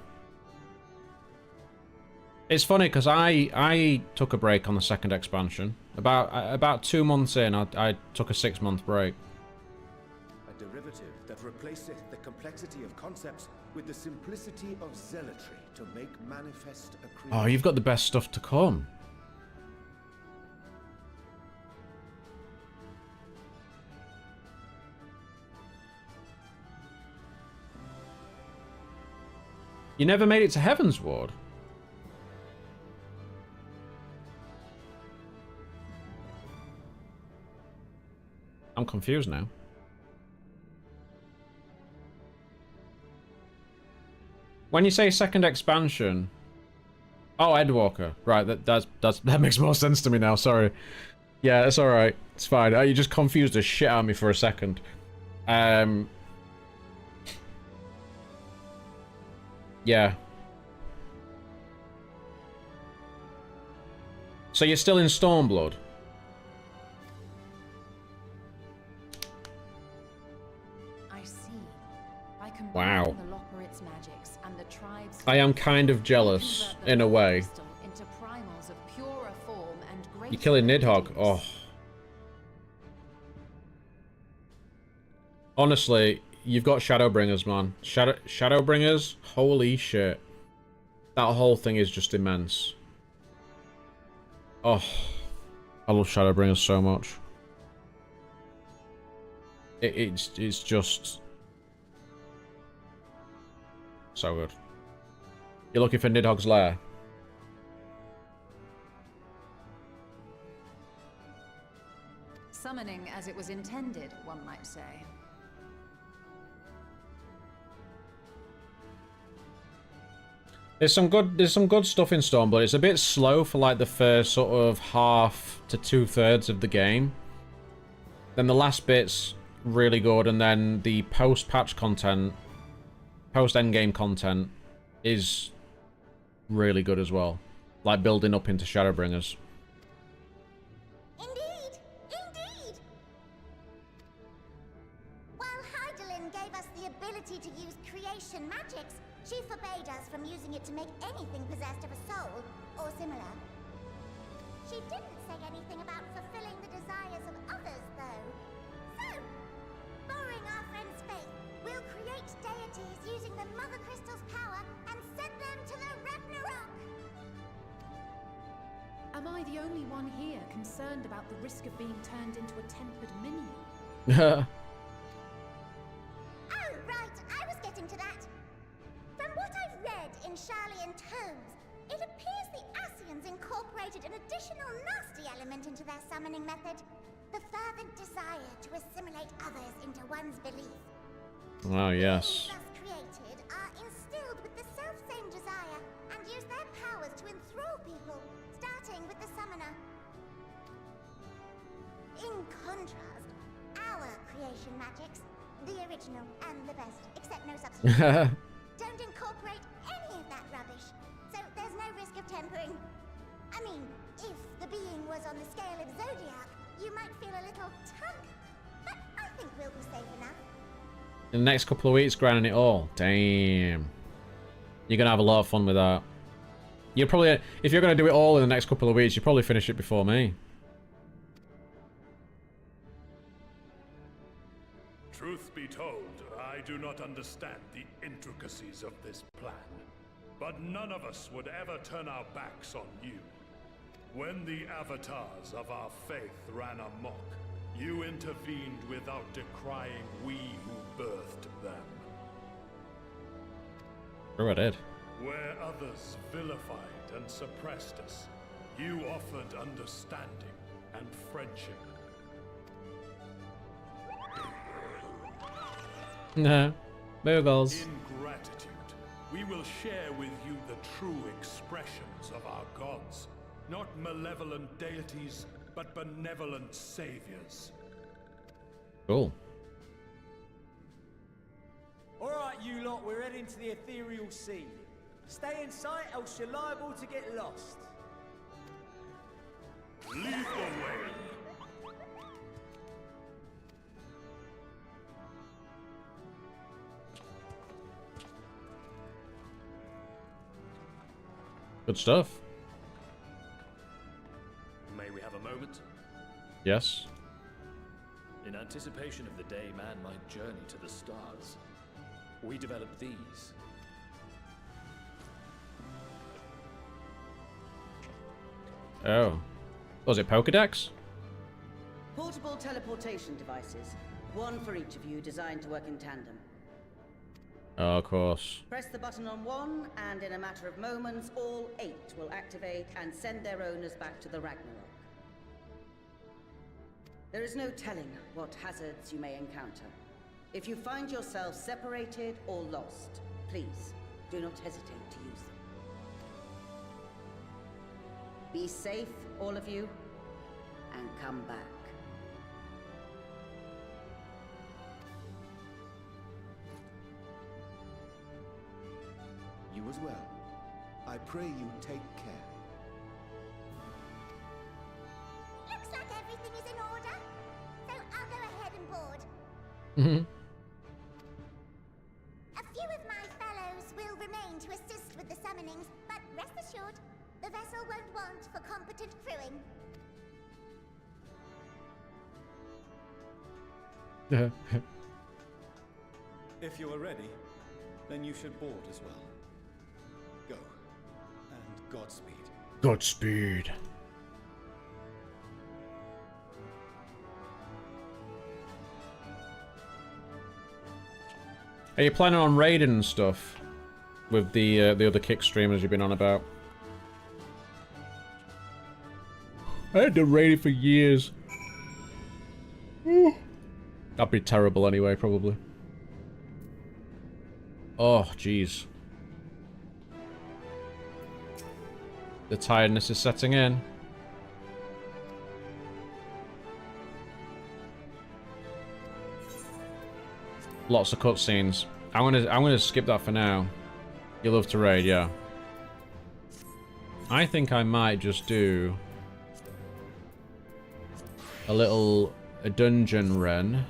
It's funny because I took a break on the second expansion. About 2 months in, I took a 6-month break. A derivative that replaceth the complexity of concepts with the simplicity of zealotry to make manifest a creation. Oh, you've got the best stuff to come. You never made it to Heaven's Ward? I'm confused now. When you say second expansion... Oh, Endwalker. Right, that makes more sense to me now, sorry. Yeah, that's alright. It's fine. You just confused the shit out of me for a second. Yeah. So you're still in Stormblood? I see. By combining Wow. the Loporrits' magics and the tribes, I am kind of jealous, in a way. into primals of purer form and greater... You're killing Nidhogg. Oh. Honestly, you've got Shadowbringers, man. Shadowbringers? Holy shit. That whole thing is just immense. Oh. I love Shadowbringers so much. It's just... so good. You're looking for Nidhogg's lair? Summoning as it was intended, one might say. There's some good stuff in Stormblood. It's a bit slow for like the first sort of half to 2/3 of the game. Then the last bit's really good, and then the post-patch content, post-endgame content is really good as well. Like building up into Shadowbringers. Indeed! Indeed! While Hydaelyn gave us the ability to use creation magics, she forbade us from using it to make anything possessed of a soul, or similar. She didn't say anything about fulfilling the desires of others, though. So, borrowing our friend's faith, we'll create deities using the Mother Crystal's power and send them to the Ragnarok! Am I the only one here concerned about the risk of being turned into a tempered minion? Oh, right, I was getting to that. From what I've read in Sharlayan tomes, it appears the Ascians incorporated an additional nasty element into their summoning method. The fervent desire to assimilate others into one's belief. Oh, yes. Thus created are instilled with the self-same desire and use their powers to enthrall people, starting with the summoner. In contrast, our creation magics, the original and the best, except no substitute, don't incorporate any of that rubbish, so there's no risk of tempering. I mean, if the being was on the scale of Zodiac, you might feel a little tunk, but I think we'll be safe enough. In the next couple of weeks, grinding it all. Damn. You're gonna have a lot of fun with that. You're probably, if you're gonna do it all in the next couple of weeks, you probably finish it before me. Truth be told, I do not understand the intricacies of this plan. But none of us would ever turn our backs on you. When the avatars of our faith ran amok, you intervened without decrying we who birthed them. Sure I did. Where others vilified and suppressed us, you offered understanding and friendship. Nah. Boogles. In gratitude, we will share with you the true expressions of our gods. Not malevolent deities, but benevolent saviors. Cool. Alright, you lot, we're heading to the ethereal sea. Stay in sight, else you're liable to get lost. Lead the way. Good stuff. May we have a moment? Yes. In anticipation of the day man might journey to the stars, we developed these. Oh. Was it Pokedex? Portable teleportation devices. One for each of you, designed to work in tandem. Oh, of course. Press the button on one, and in a matter of moments, all 8 will activate and send their owners back to the Ragnarok. There is no telling what hazards you may encounter. If you find yourself separated or lost, please do not hesitate to use them. Be safe, all of you, and come back. You as well. I pray you take care. Looks like everything is in order, so I'll go ahead and board. Mm-hmm. A few of my fellows will remain to assist with the summonings, but rest assured, the vessel won't want for competent crewing. If you are ready, then you should board as well. Go. And Godspeed. Godspeed. Are you planning on raiding and stuff with the other kick streamers you've been on about? I had done raiding for years. That'd be terrible anyway, probably. Oh, jeez. The tiredness is setting in. Lots of cutscenes. I'm gonna skip that for now. You love to raid, yeah. I think I might just do a dungeon run.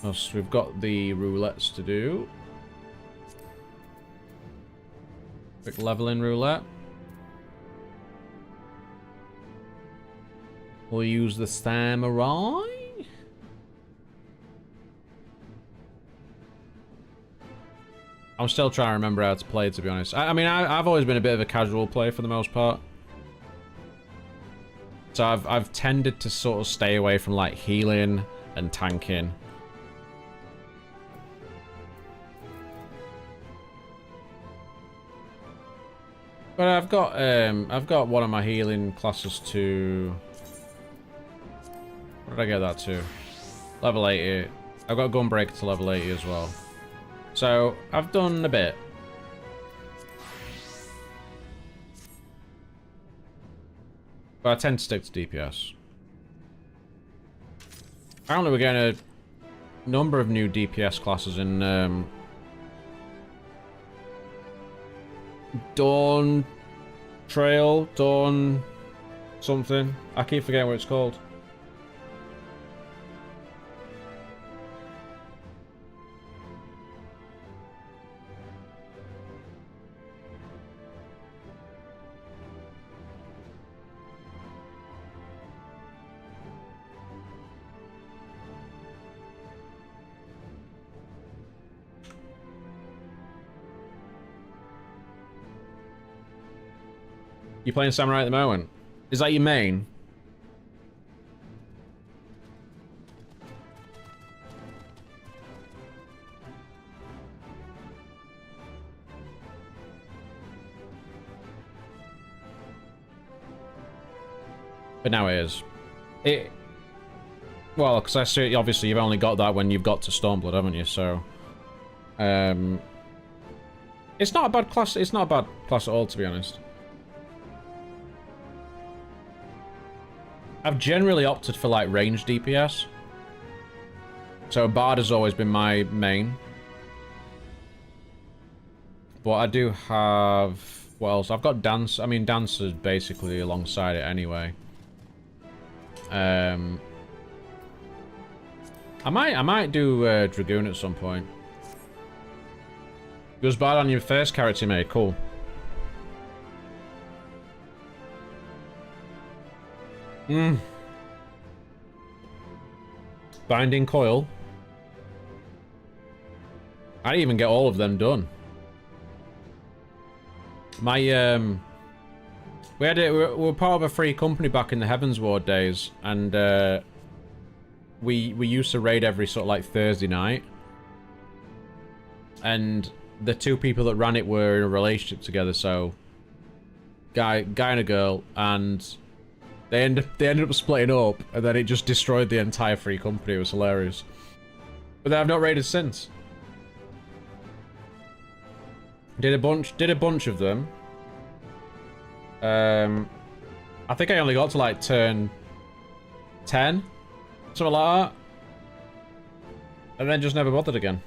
Oh, so we've got the roulettes to do. Quick leveling roulette. We'll use the samurai. I'm still trying to remember how to play, to be honest. I mean, I've always been a bit of a casual player for the most part. So I've tended to sort of stay away from like healing and tanking. But I've got one of my healing classes to. Where did I get that to? Level 80. I've got Gunbreaker to level 80 as well. So, I've done a bit. But I tend to stick to DPS. Apparently we're getting a number of new DPS classes in Dawn Trail, Dawn something. I keep forgetting what it's called. You playing Samurai at the moment? Is that your main? But now it is. Well, because I see, obviously you've only got that when you've got to Stormblood, haven't you? So, it's not a bad class. It's not a bad class at all, to be honest. I've generally opted for like range DPS. So Bard has always been my main. But I do have... What else? I've got Dance. I mean, Dance is basically alongside it anyway. I might do Dragoon at some point. It was Bard on your first character you made. Cool. Binding Coil. I didn't even get all of them done. My we were part of a free company back in the Heavens Ward days, and we used to raid every sort of like Thursday night. And the two people that ran it were in a relationship together, so guy and a girl, and they ended up splitting up, and then it just destroyed the entire free company. It was hilarious. But then I've not raided since. Did a bunch of them. I think I only got to like turn 10, something like that, and then just never bothered again.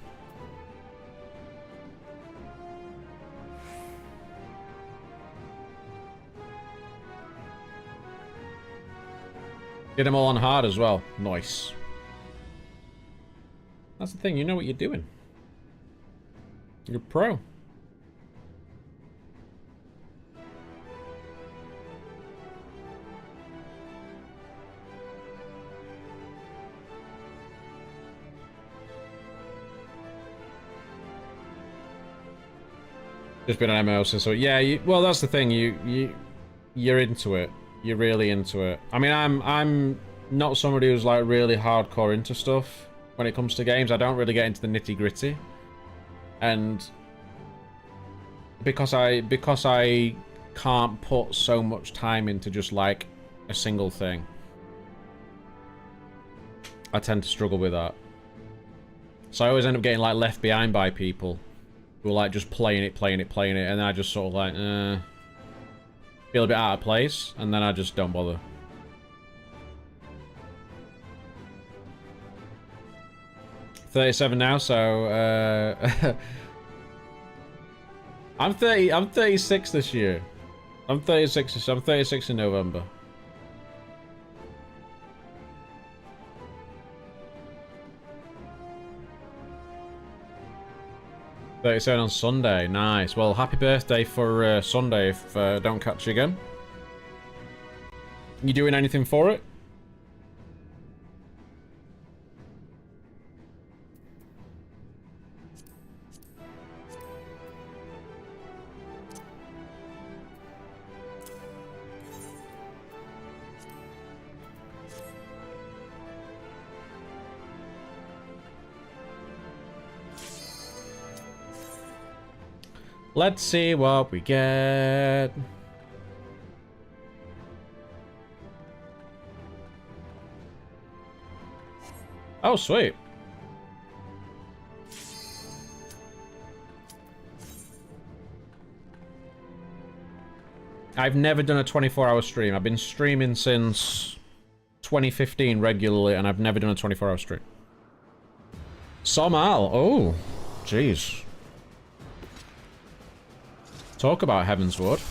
Did them all on hard as well. Nice. That's the thing, you know what you're doing. You're a pro. Just been an MMO since, so yeah. Well, that's the thing. You're into it. You're really into it. I mean, I'm not somebody who's like really hardcore into stuff when it comes to games. I don't really get into the nitty gritty, and because I can't put so much time into just like a single thing, I tend to struggle with that. So I always end up getting like left behind by people who are like just playing it, and I just sort of like, feel a bit out of place, and then I just don't bother. $37 now, so I'm 36 this year. I'm 36 in November. $37 on Sunday. Nice. Well, happy birthday for Sunday if I don't catch you again. You doing anything for it? Let's see what we get. Oh, sweet. I've never done a 24-hour stream. I've been streaming since 2015 regularly, and I've never done a 24-hour stream. Somal. Oh, jeez. Talk about Heavensward.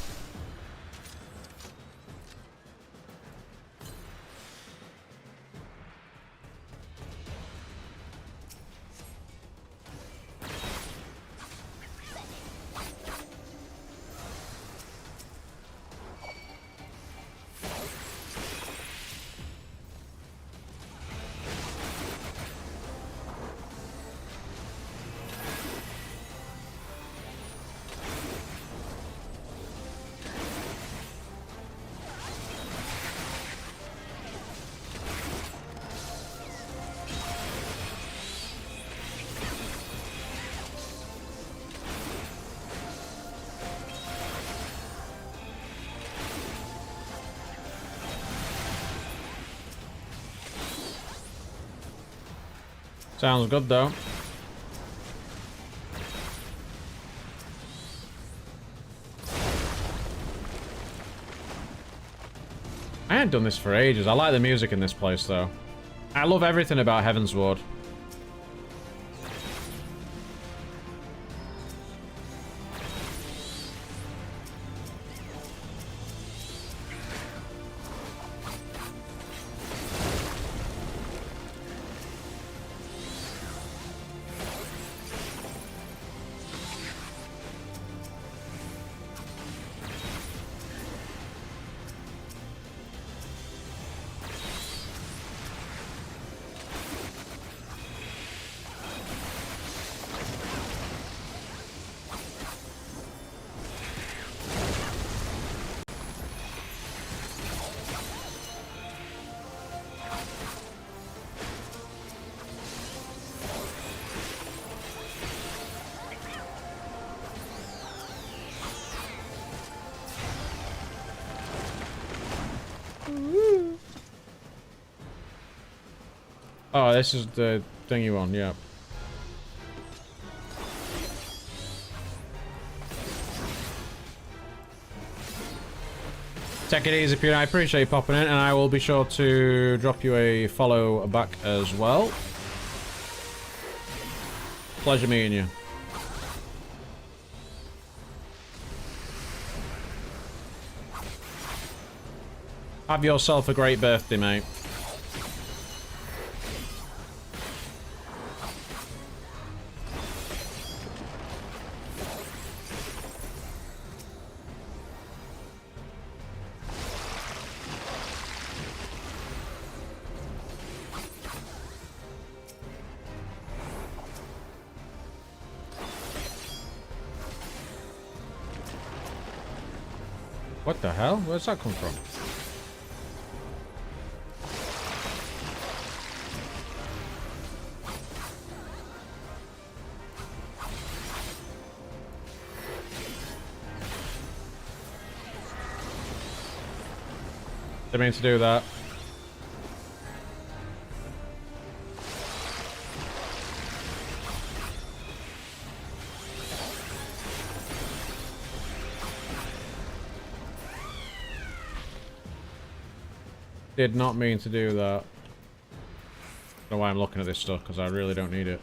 Sounds good, though. I haven't done this for ages. I like the music in this place, though. I love everything about Heavensward. Oh, this is the thing you want, yeah. Take it easy, Peter. I appreciate you popping in, and I will be sure to drop you a follow back as well. Pleasure meeting you. Have yourself a great birthday, mate. What the hell? Where's that come from? Didn't mean to do that. Did not mean to do that. I don't know why I'm looking at this stuff, because I really don't need it.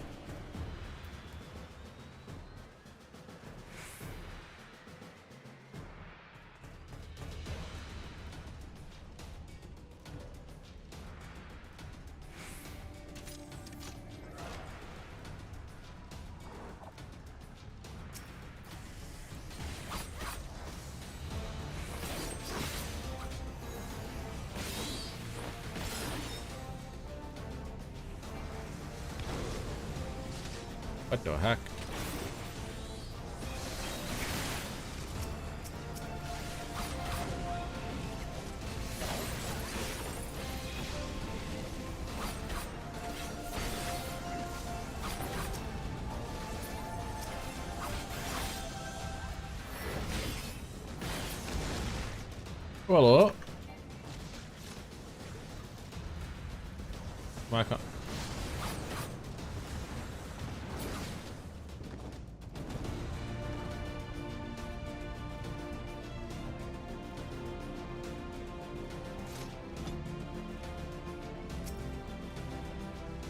What the heck? Hello. Why can't...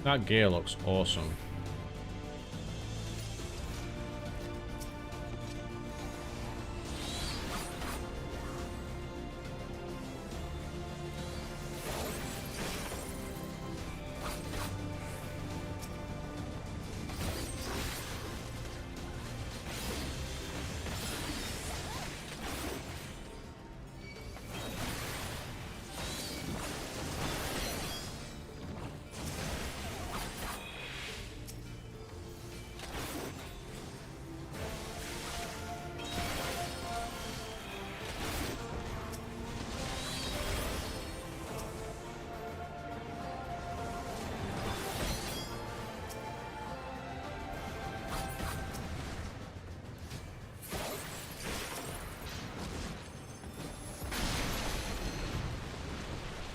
That gear looks awesome.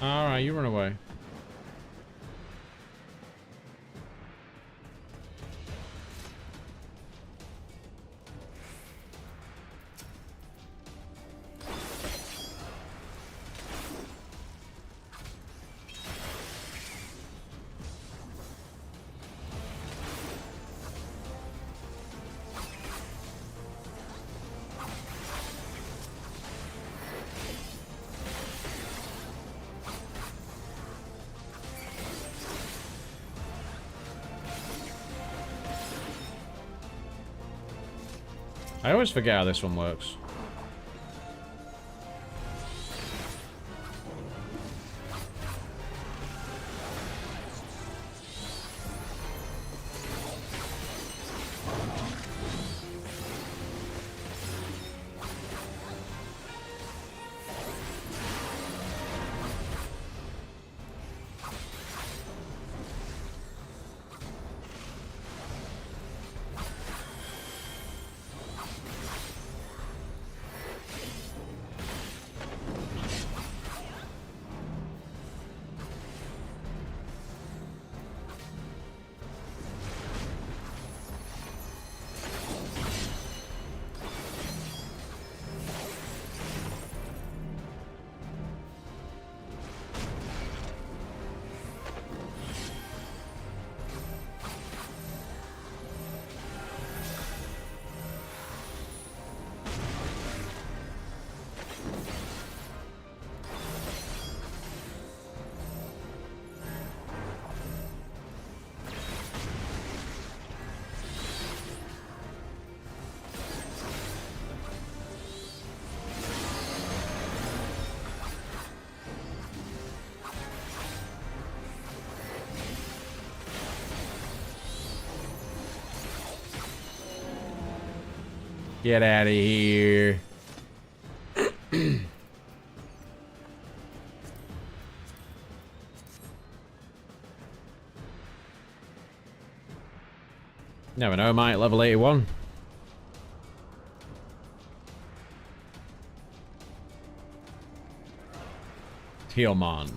Alright, you run away. I always forget how this one works. Get out of here. Never know, mate. Level 81. Tealmon.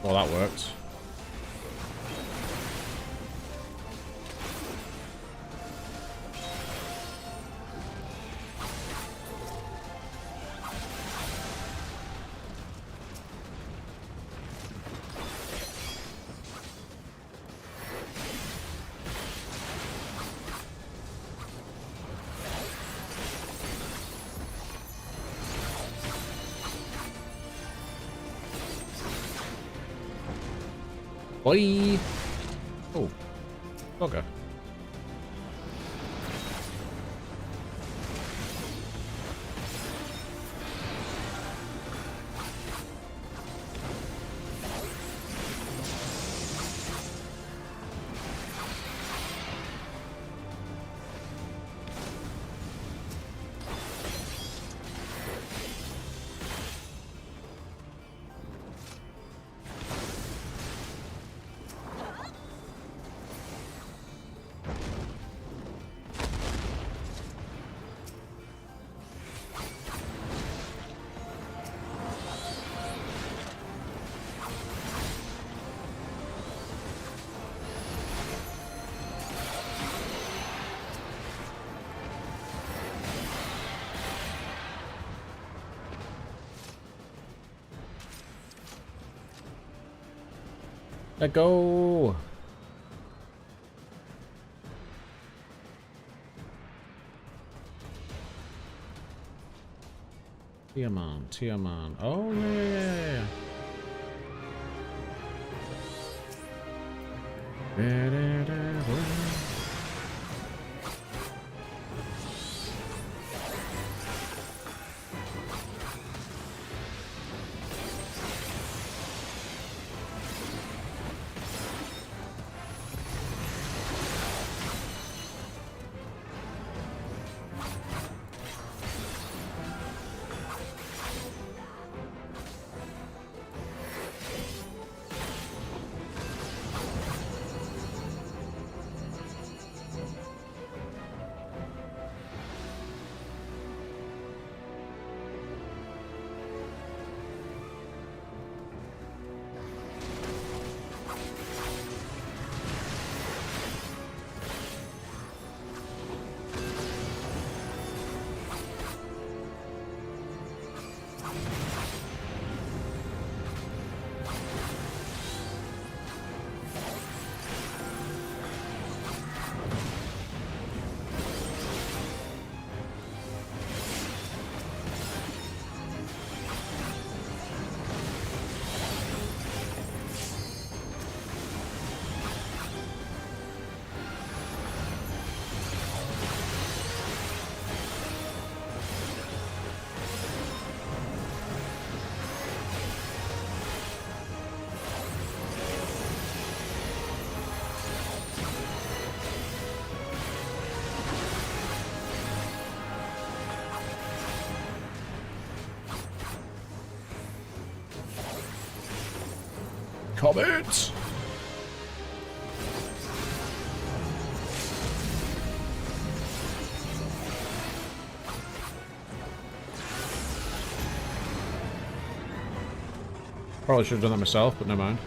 Well, that worked. Bye. Oh. Okay. Let go. Tiaman, Tiaman. Oh, yeah. Comments. Probably should have done that myself, but never mind.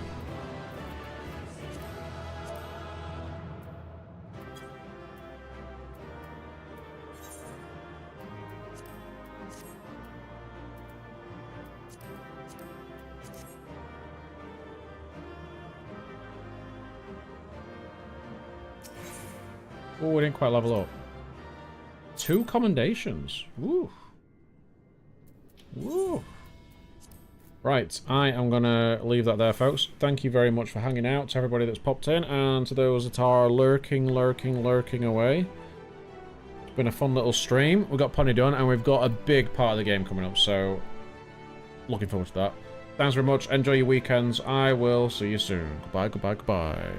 Oh, we didn't quite level up. 2 commendations. Woo. Woo. Right, I am going to leave that there, folks. Thank you very much for hanging out, to everybody that's popped in, and to those that are lurking away. It's been a fun little stream. We've got plenty done, and we've got a big part of the game coming up, so looking forward to that. Thanks very much. Enjoy your weekends. I will see you soon. Goodbye, goodbye, goodbye.